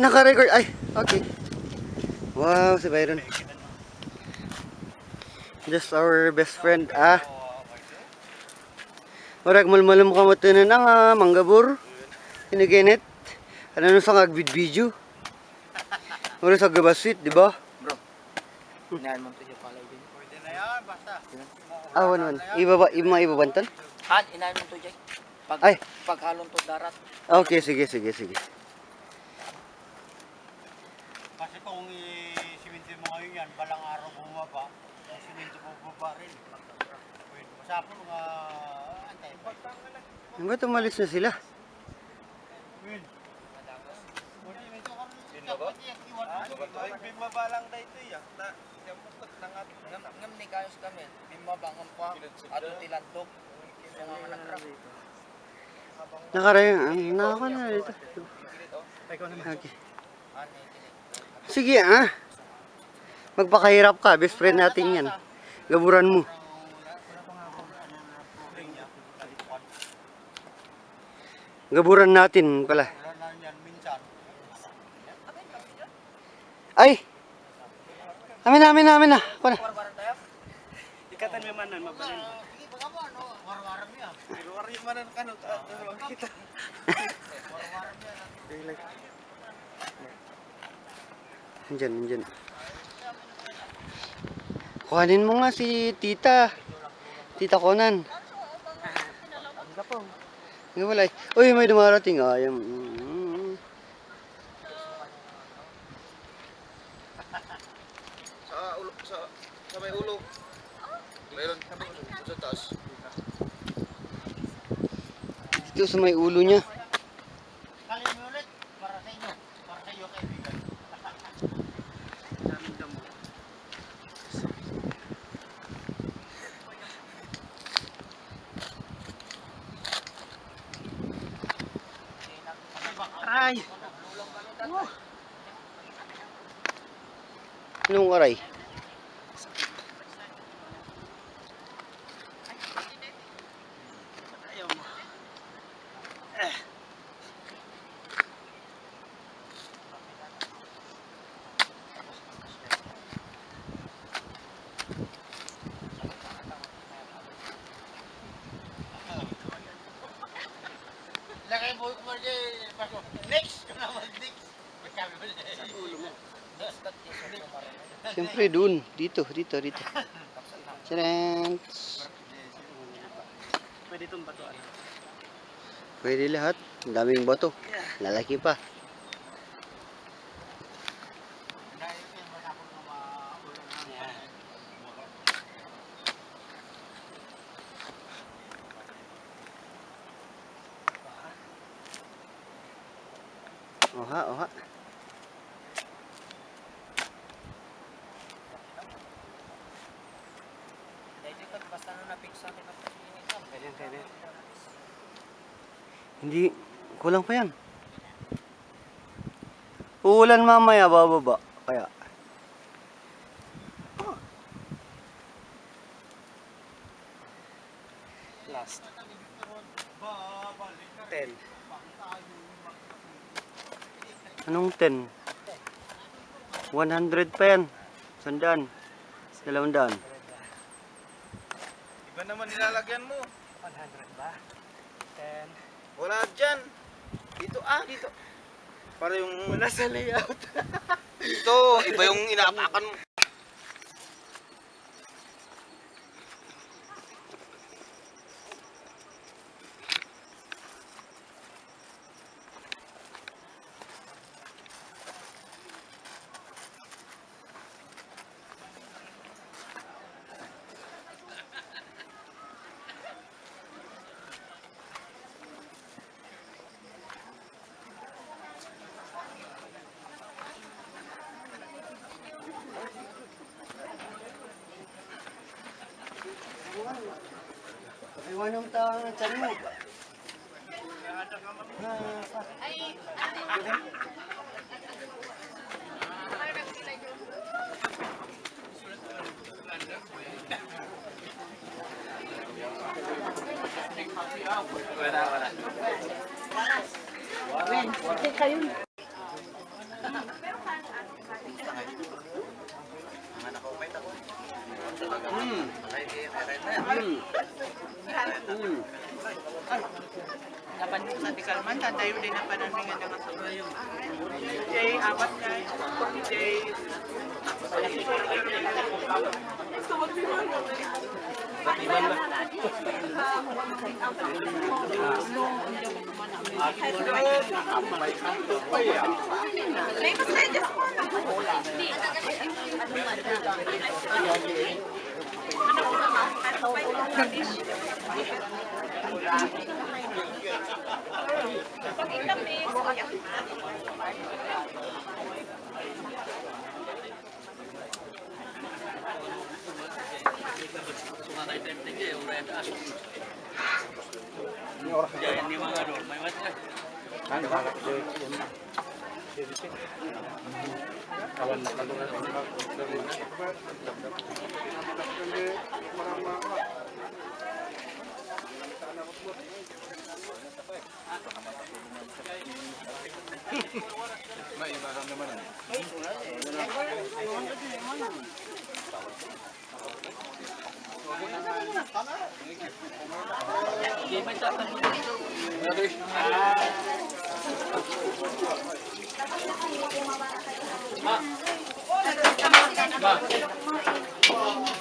Speaker 7: Naka-record. Ay, okay. Wow, si Byron. Just our best friend. Orag malmalam ka matunan ang manggabor. Iniginit. Ano nung sa video. Mura sa gabasit, di ba?
Speaker 4: Bro. Inahan mo to yung palay din.
Speaker 7: Pwede na yan, basta.
Speaker 2: Wan. Ibabantan?
Speaker 4: Inahan mo to Jay.
Speaker 2: Ay.
Speaker 4: Paghalong to darat.
Speaker 2: Okay, sige.
Speaker 7: Kasi kung i-simintin mo ngayon yan, balang araw bumaba, ang siminto bubaba rin. Masapon nga, antay.
Speaker 2: Ba't umalis na sila?
Speaker 6: Bimabalang na ito ya.
Speaker 4: Ngam ni kayos kami. Bimabangon pa. Ato tilantog. So nga nagrap.
Speaker 2: Naka na dito. Okay. Sige magpakahirap ka, best friend natin yan. Gaburan mo. Gaburan natin pala. Ay! Amin na. Kuna.
Speaker 6: Ikatan may manan, mabalin. War-war yung manan kano, kita.
Speaker 2: Andyan. Kuhanin mo nga si Tita. Tita Conan. Nga wala. Uy, may dumarating.
Speaker 5: Sa may ulo. Mayroon sa taas.
Speaker 2: Dito sa may ulo niya.
Speaker 7: Kalian mo ulit, para sa inyo. Para sa iyo, kaibigan.
Speaker 2: Ay! Anong aray?
Speaker 7: Lagay mo mo dyan, pasok. Next! Next! Sabi mo na. Sa ulo mo.
Speaker 2: Siyempre dun. Dito. Tcharan!
Speaker 6: Pwede itong batuan.
Speaker 2: Pwede lahat. Ang daming bato. Lalaki pa. Oha.
Speaker 4: Basta na napiksa kita pa
Speaker 6: Kaya.
Speaker 2: Hindi. Kulang pa yan. Uulan mamaya bababa. Kaya.
Speaker 6: Last. 10.
Speaker 7: Anong 10? 100 pa yan. 100. 200.
Speaker 5: Iba naman nilalagyan mo.
Speaker 6: 100 ba? 10.
Speaker 5: Wala dyan. Dito, dito. Para yung...
Speaker 6: Wala sa layout.
Speaker 5: Ito, iba yung inaapakan mo.
Speaker 7: Iwan ng tao ng tiyan mo.
Speaker 6: Wala.
Speaker 4: Dapat sa tikalman, tatayo din na panamingan ng asulo yung Jay, apat guys. Jay.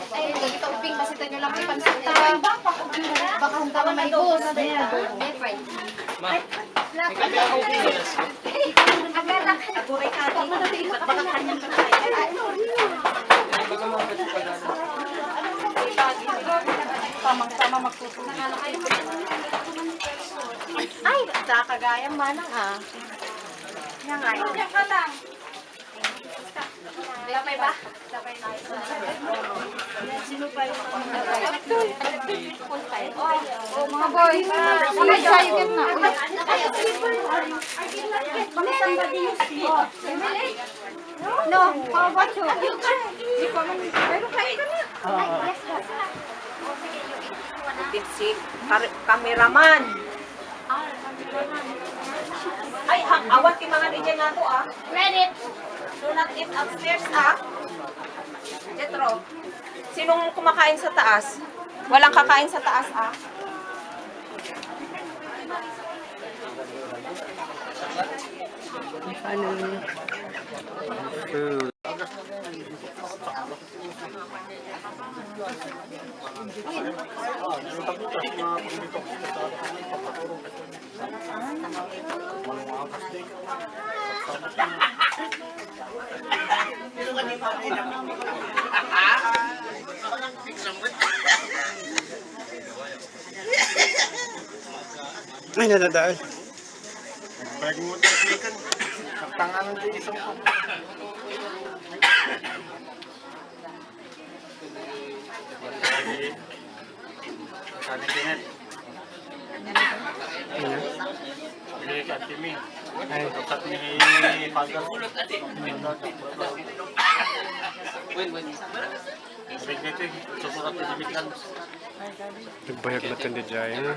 Speaker 8: Ay, kita uping kasi tanyo lang may pansuta. Baka hungkaman may bus. Friend.
Speaker 4: Tamang-tama magtutulong.
Speaker 8: Ay, sa kagayang manang Yan nga. Yan ka lang. Lapay ba? Lapay tayo. Sino pa yung Oh, mga boys. Mga sayo ka na. No, how about you? Pero kayo ka na. Yes,
Speaker 1: Si cameraman. Ay, awat ki mga DJ nato
Speaker 8: Ready?
Speaker 1: Do not eat upstairs Jetro. Sinong kumakain sa taas? Walang kakain sa taas
Speaker 2: Ay, nadadaan.
Speaker 5: Bago mo tayo tangan ng isang po. Sana kinet. Bili ka timi. Ay, dapat ni Father.
Speaker 2: Nagbayag na ito ni Jaya.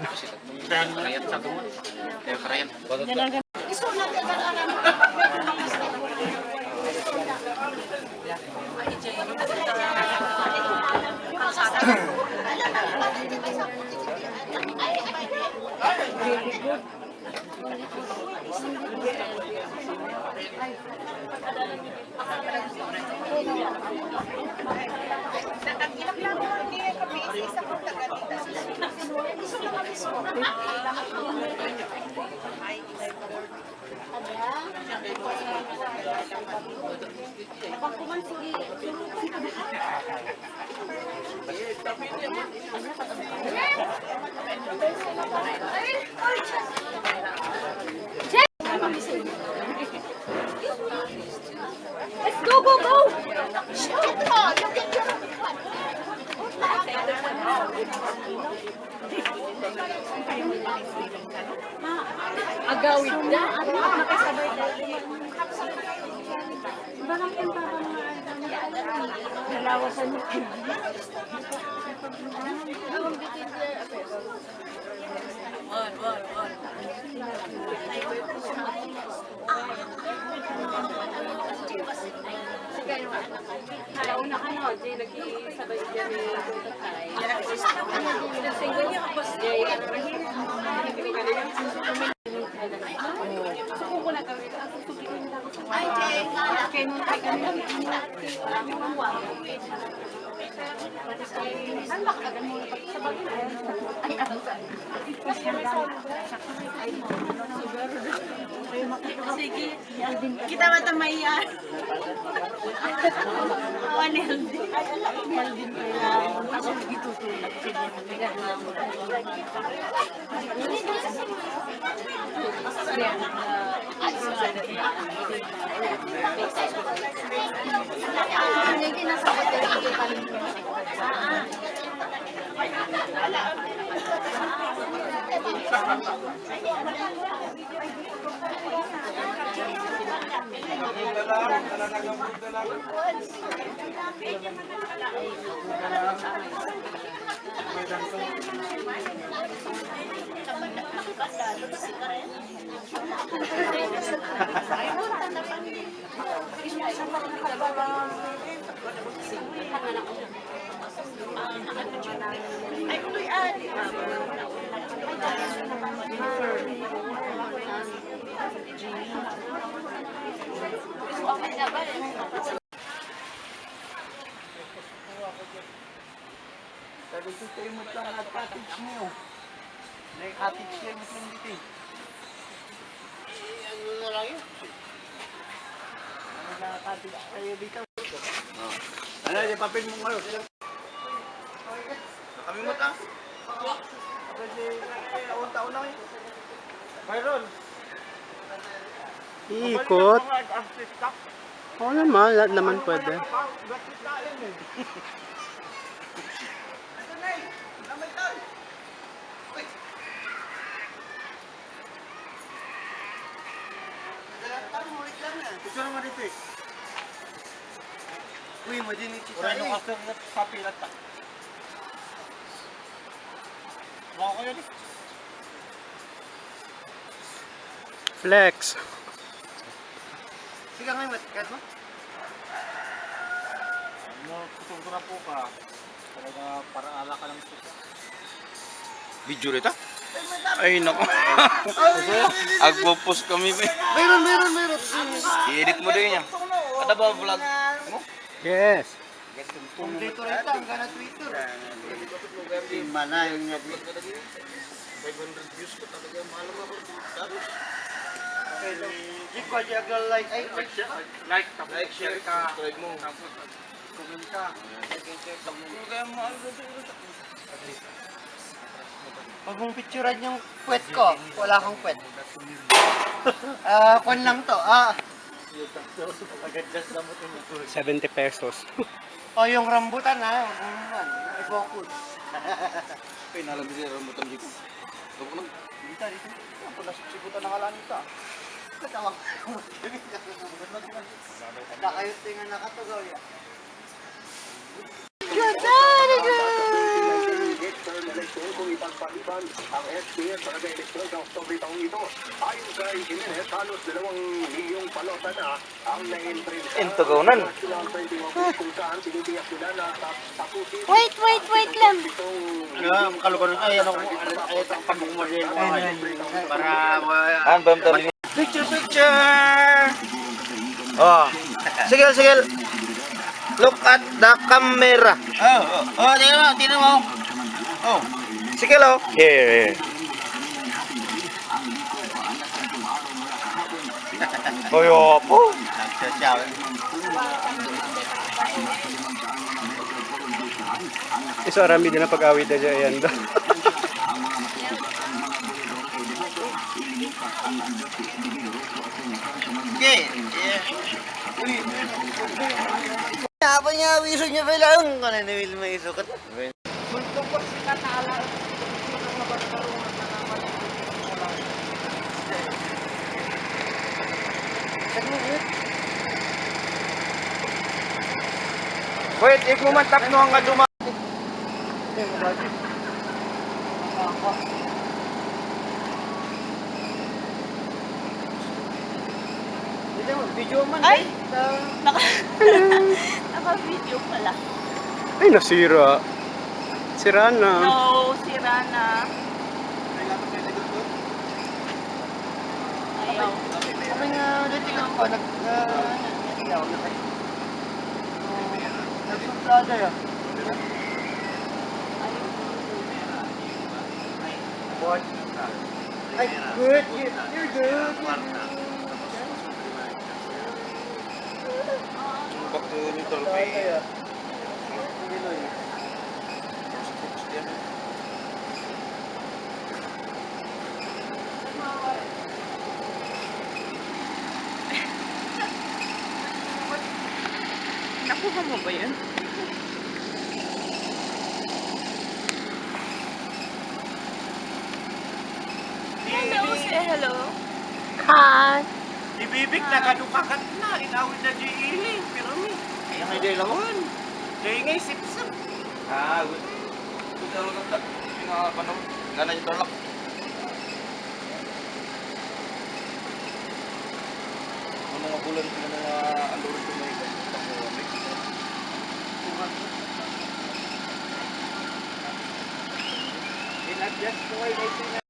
Speaker 8: Let's go, go, go! Agawid na. Makasabay tayo. Barang yung nalawasan mo. Una ka no, Jay, nag-isabay dyan ni Tatay. Single niya kapos, Jay. Suko ko na kami. Ay, Jay. Kaya nung tayo kami. Marami kong wala. Saan ba ka mo sa bagay? Ay, ano sa? Sige. Kita mata maiyan. Awan healthy. Healthy kaya. Ako gitutulak. Sige. Nasa hotel dito paling.
Speaker 7: Sabi ko tayo mo lang at cottage niyo. May cottage niyo mo lang dito. Ano na lang yun? Ano na cottage tayo dito?
Speaker 5: Ano, yung papel mo ngayon? Kami mo ta?
Speaker 7: Kasi taon-taon lang eh. Byron.
Speaker 2: Iikot. Oo naman, lahat naman pwede.
Speaker 7: Ito naman dito eh. Uy, madinig si
Speaker 6: Wala
Speaker 7: Sari.
Speaker 6: nung kasar na sa pilat ta. Baka ko yun eh.
Speaker 2: Flex.
Speaker 7: Sige nga, matikat mo.
Speaker 6: Ano, kusog na po ka. Talaga parang ala ka lang ito.
Speaker 5: Video rita? Ay, nako. Agpo-post kami ba?
Speaker 7: Meron.
Speaker 5: I-edit mo din yan. Kada ba vlog mo?
Speaker 2: Yes.
Speaker 7: Kompleto rin ito, hanggang na Twitter. Mana yung nga.
Speaker 5: 500 views ko talaga. Mahal ako.
Speaker 7: Di ko aja agad like. Ay,
Speaker 5: Like, share ka. Subscribe mo.
Speaker 7: comment ka.
Speaker 5: Kaya mahal ko.
Speaker 7: Pag mong picturean yung puwet ko, wala kang puwet. Kwan lang to.
Speaker 2: 70 pesos.
Speaker 7: O yung rambutan ha, huwag mo naman. I-focus.
Speaker 5: Ay, nalabi siya rambutan dito. Ako lang.
Speaker 7: Dito.
Speaker 5: Ako nasipsiputan ng alaan ito.
Speaker 7: Katawag. Nakayot tinga nakatugaw ya. Good.
Speaker 9: naman ang SPS sa nag-eleksyon sa Oktobre taong ito. Ayon kay Jimenez, halos 2 milyong balota na ang na-imprint
Speaker 6: Into gaunan.
Speaker 9: kung saan tinitiyak nila na tapusin
Speaker 3: Wait lang.
Speaker 7: Ano, makalubar ay ano ay pagpagmo mo din para picture. Oh. Sige. Look at the camera. Tingnan mo. Oh. Sige lo. Here. Oyo po.
Speaker 2: Isa arami din na pag-awit na dyan yan.
Speaker 7: Okay. Apa niya wiso niya bilang kan ini wil may sukat.
Speaker 6: Wait, ik mo man tapno ang aduma.
Speaker 7: Video man.
Speaker 3: Ay! Naka-video pala.
Speaker 2: Ay, nasira. Sira na.
Speaker 3: No, sira na. Ayaw.
Speaker 7: Sabi nga dito ko nagsuplada ya. What? Ay, good. You're good.
Speaker 5: Bakto ni Tolpe.
Speaker 3: Nakuha mo ba yun? Hello, say hello. Hi.
Speaker 6: Ibibig na kadukakat na. Inawid na di iling. Pero ni. Kaya may day langon. Day ngay sipsip. Good. Good ang ganda. Pinakapanom. Gana yung tolak. Ang mga bulan ko na mga alur ko may in-adjust ko ay na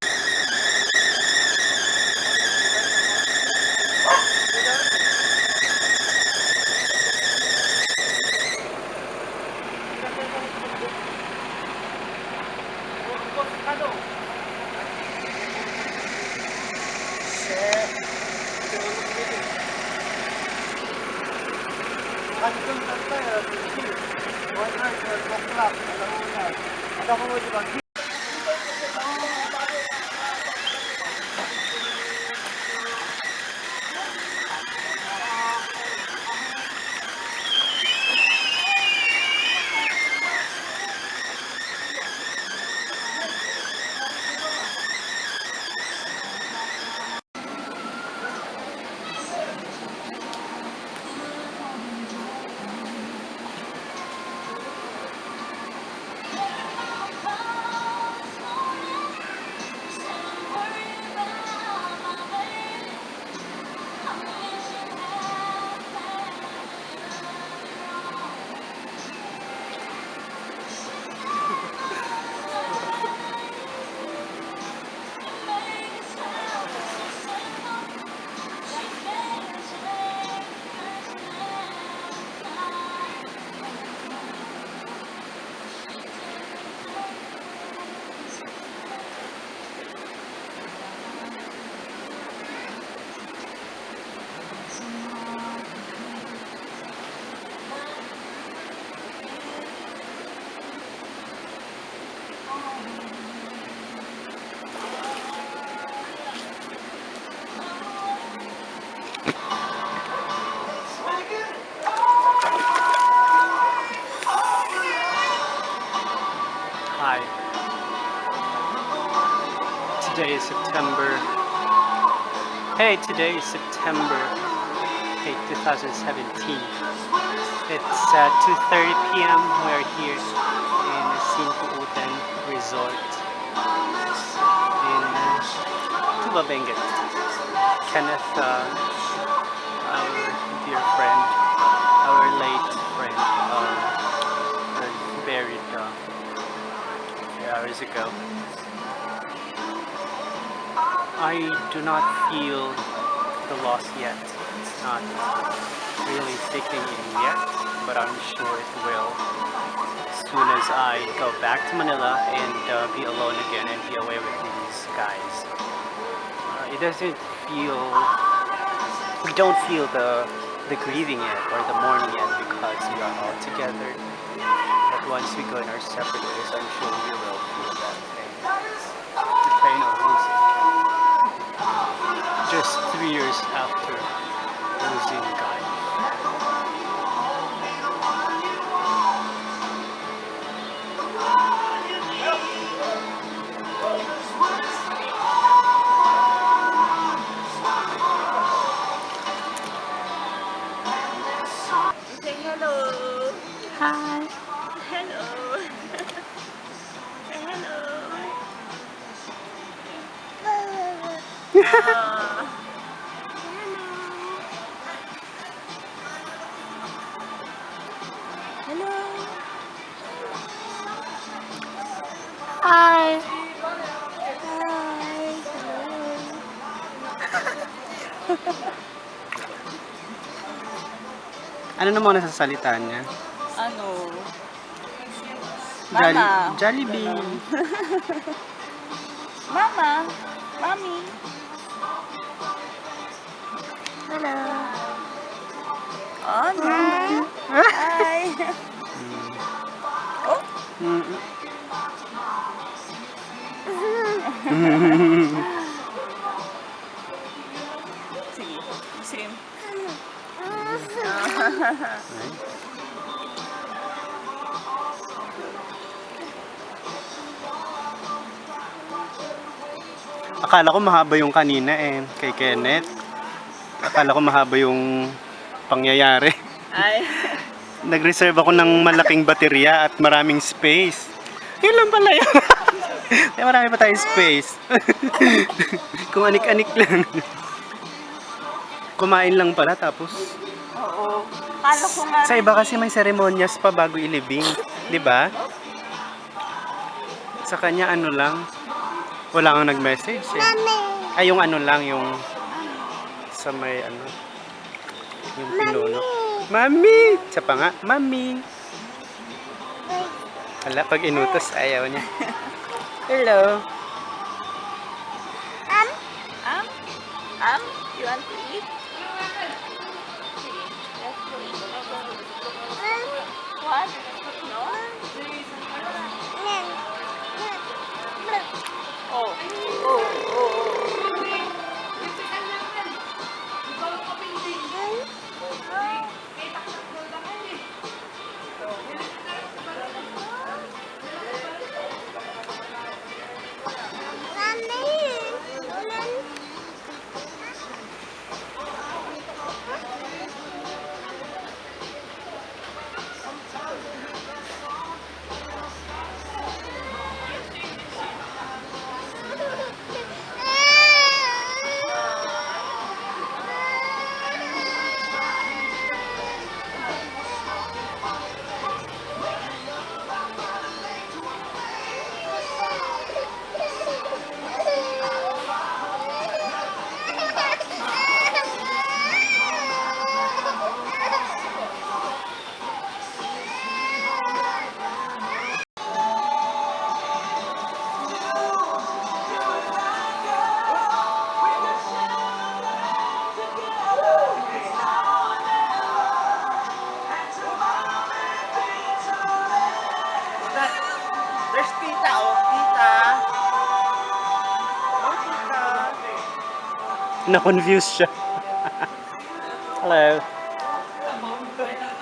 Speaker 2: Hi. Today is September. Hey, today is September 8, 2017. It's 2:30 p.m. We're here in Sinpuutan Resort in Tuba Benguet. Kenneth, our dear friend, our late friend, was buried a few hours ago. I do not feel the loss yet. It's not really sinking in yet, but I'm sure it will as soon as I go back to Manila and be alone again and be away with these guys. It doesn't feel, we don't feel the grieving yet or the mourning yet because we are all together. But once we go in our separate ways, I'm sure we will feel that pain. The pain of losing. Just 3 years after losing Guy.
Speaker 1: Say hello.
Speaker 2: Hi.
Speaker 1: Hello. Say hello. Hello.
Speaker 2: Hi. Ano naman nasasalita niya?
Speaker 1: Ano? Mama.
Speaker 2: Jollibee.
Speaker 1: Mama. Mommy.
Speaker 2: Hello.
Speaker 1: Oh, no. Hi. Oh. Sige. Sim.
Speaker 2: Akala ko mahaba yung kanina kay Kenneth. Akala ko mahaba yung pangyayari.
Speaker 1: Ay.
Speaker 2: Nag-reserve ako ng malaking baterya at maraming space. Yun lang pala yun. Kaya marami pa tayong space. Kung anik-anik lang. Kumain lang pala tapos.
Speaker 1: Oo. Kala ko nga
Speaker 2: Sa iba kasi may seremonyas pa bago ilibing. 'Di ba? Sa kanya ano lang. Wala kang nag-message Ay, yung ano lang, yung sa may ano. Yung pinuno. Mami! Isa pa nga, Mami! Hala, pag inutos, ayaw niya. Hello!
Speaker 1: You want to eat? What? No? Oh.
Speaker 6: There's tita, oh. Tita. Oh, tita.
Speaker 2: Na-confuse siya. Hello.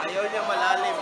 Speaker 6: Ayaw niya malalim.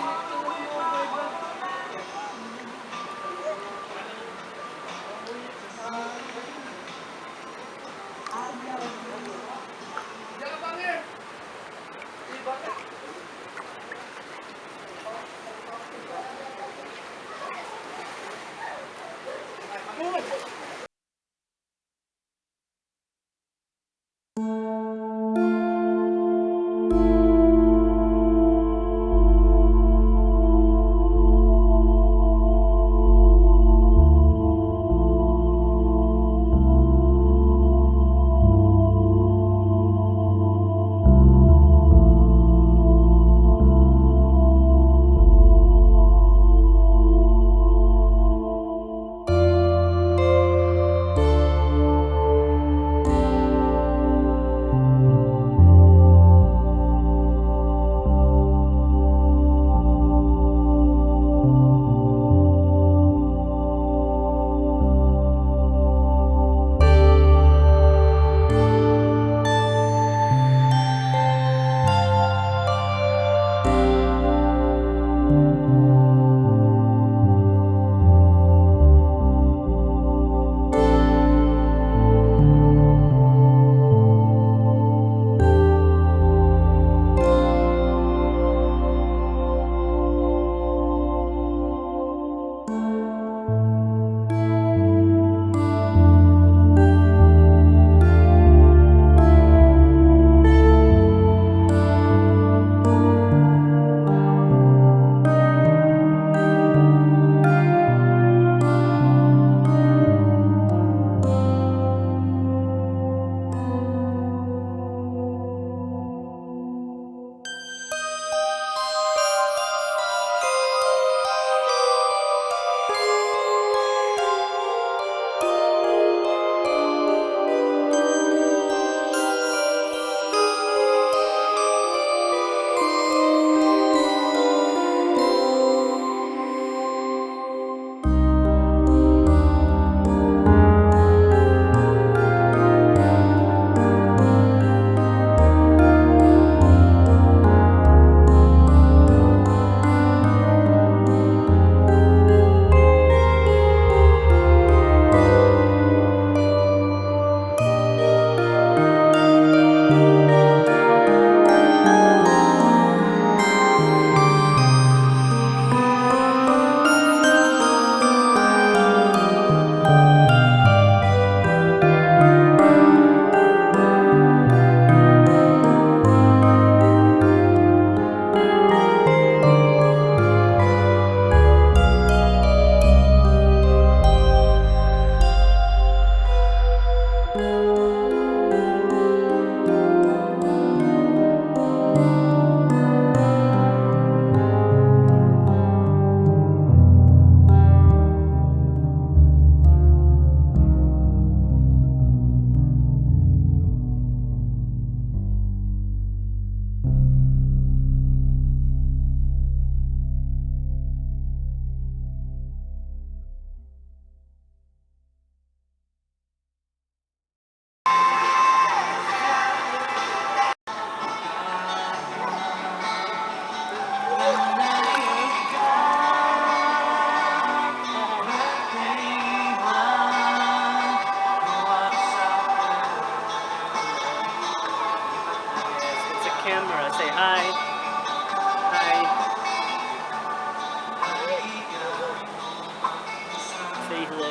Speaker 2: Say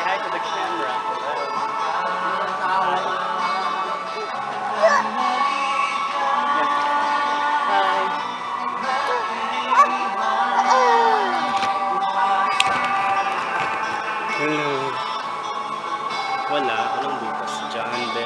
Speaker 2: hi to the camera. Hello. Wala. Anong bukas dyan, be?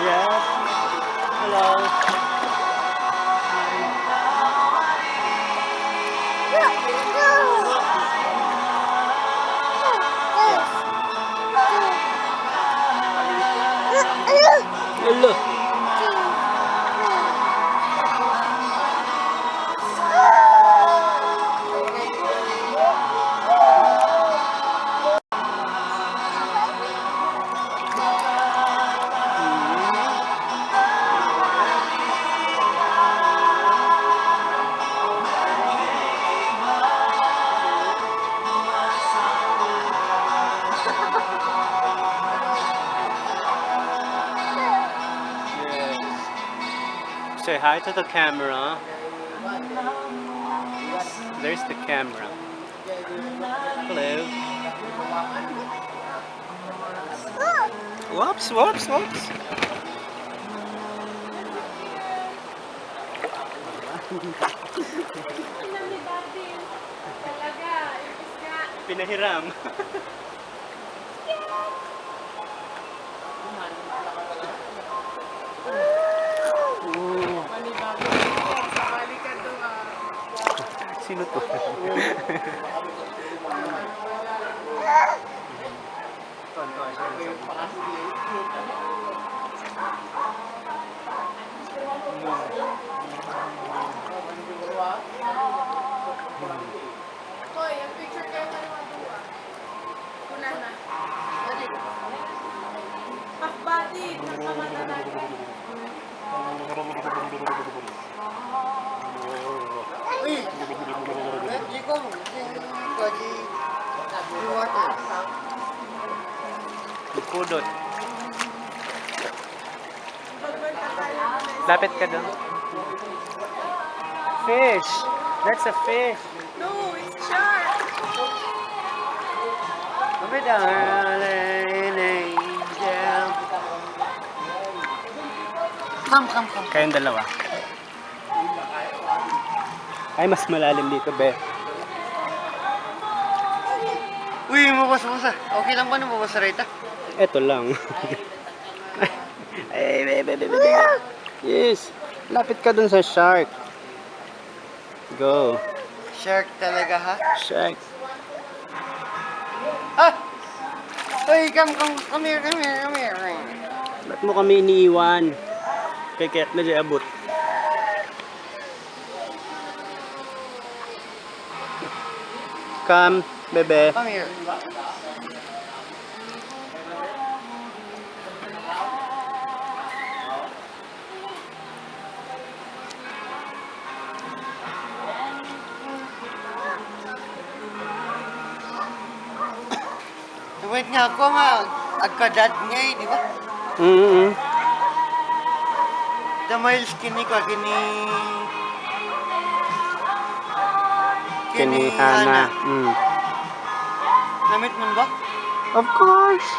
Speaker 2: Yes. Hello. Hello. Say hi to the camera. There's the camera. Hello. Whoops, whoops, whoops. Pinahiram. Sino to?
Speaker 3: Hoy, ang picture kayo na naman doon. Kuna na. Half body, nagkamata natin.
Speaker 7: Uy! Hindi ko. Lagi. Water.
Speaker 2: Pudot. Lapit ka doon. Fish! That's a fish!
Speaker 3: No, it's shark.
Speaker 2: My darling angel.
Speaker 7: Come.
Speaker 2: Kayong dalawa. Ay, mas malalim dito, be.
Speaker 7: Uy, mabasa-basa. Okay lang ba na mabasa rita?
Speaker 2: Eto lang. Ay, be. Yes. Lapit ka dun sa shark. Go.
Speaker 7: Shark talaga ha?
Speaker 2: Shark.
Speaker 7: Ah! Uy, come here.
Speaker 2: Ba't mo kami iniiwan? Kaya na dyan abot. Come, bebe.
Speaker 7: Come here. Wait nga ako nga, agkadad nga eh, di ba? The miles kini ko, kini
Speaker 2: Hana.
Speaker 7: Namit mo ba?
Speaker 2: Of course.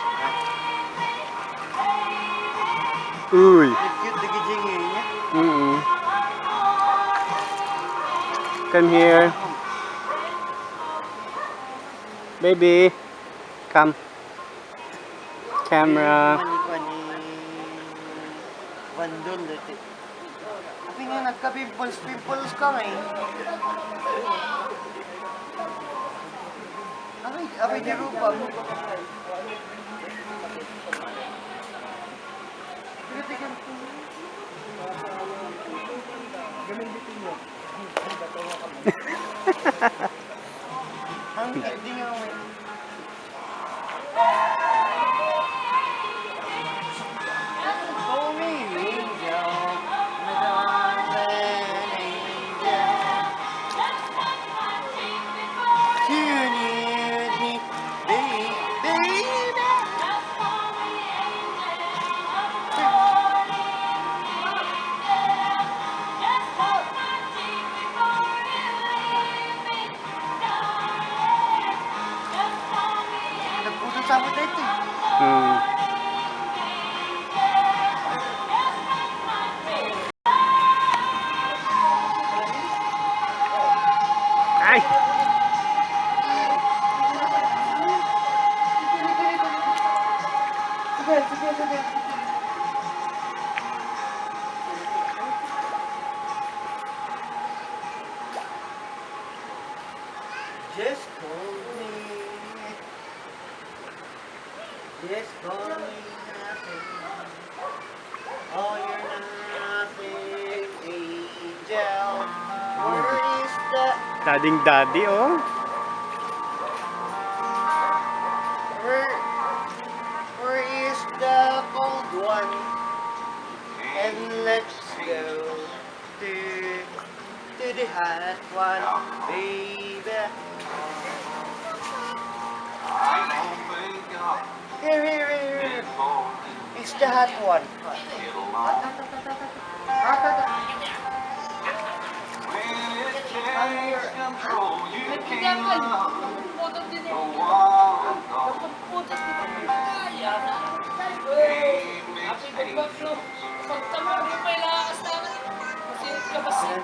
Speaker 2: Uy.
Speaker 7: Cute na gijingin niya.
Speaker 2: Come here. Baby. Come. Camera.
Speaker 7: Mani bandol dito. Tapi nga nagka-pimples ka ngayon. Abay di rupa mo. Tingnan po. Gamitin mo. Ang hindi nga may. Nagpusong sabot na ito eh.
Speaker 2: Ay!
Speaker 7: Sige. Just call me. Just call me nothing. Oh, you're nothing, angel. Where is the
Speaker 2: Dading daddy, oh.
Speaker 7: where is the cold one? And let's go to the hot one, baby. Here. It's the hot one.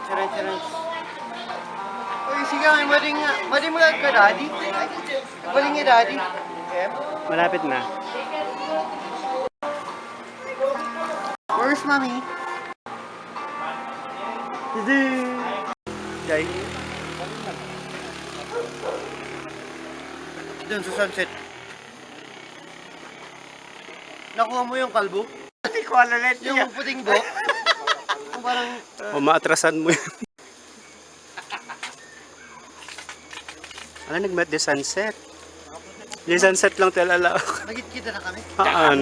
Speaker 7: Charan. Uy, sige nga, mading mga ka, daddy. Baling nga, daddy. Okay.
Speaker 2: Malapit na.
Speaker 7: Where's mommy? Jai. Doon sa sunset. Nakuha mo yung kalbo?
Speaker 6: Hindi ko alalit
Speaker 7: Yung
Speaker 6: niya.
Speaker 7: puting buhok? Yung parang...
Speaker 2: O, maatrasan mo yan. Nag-met the sunset. The sunset lang talala ako.
Speaker 7: Nagit kita na kami?
Speaker 2: Haan.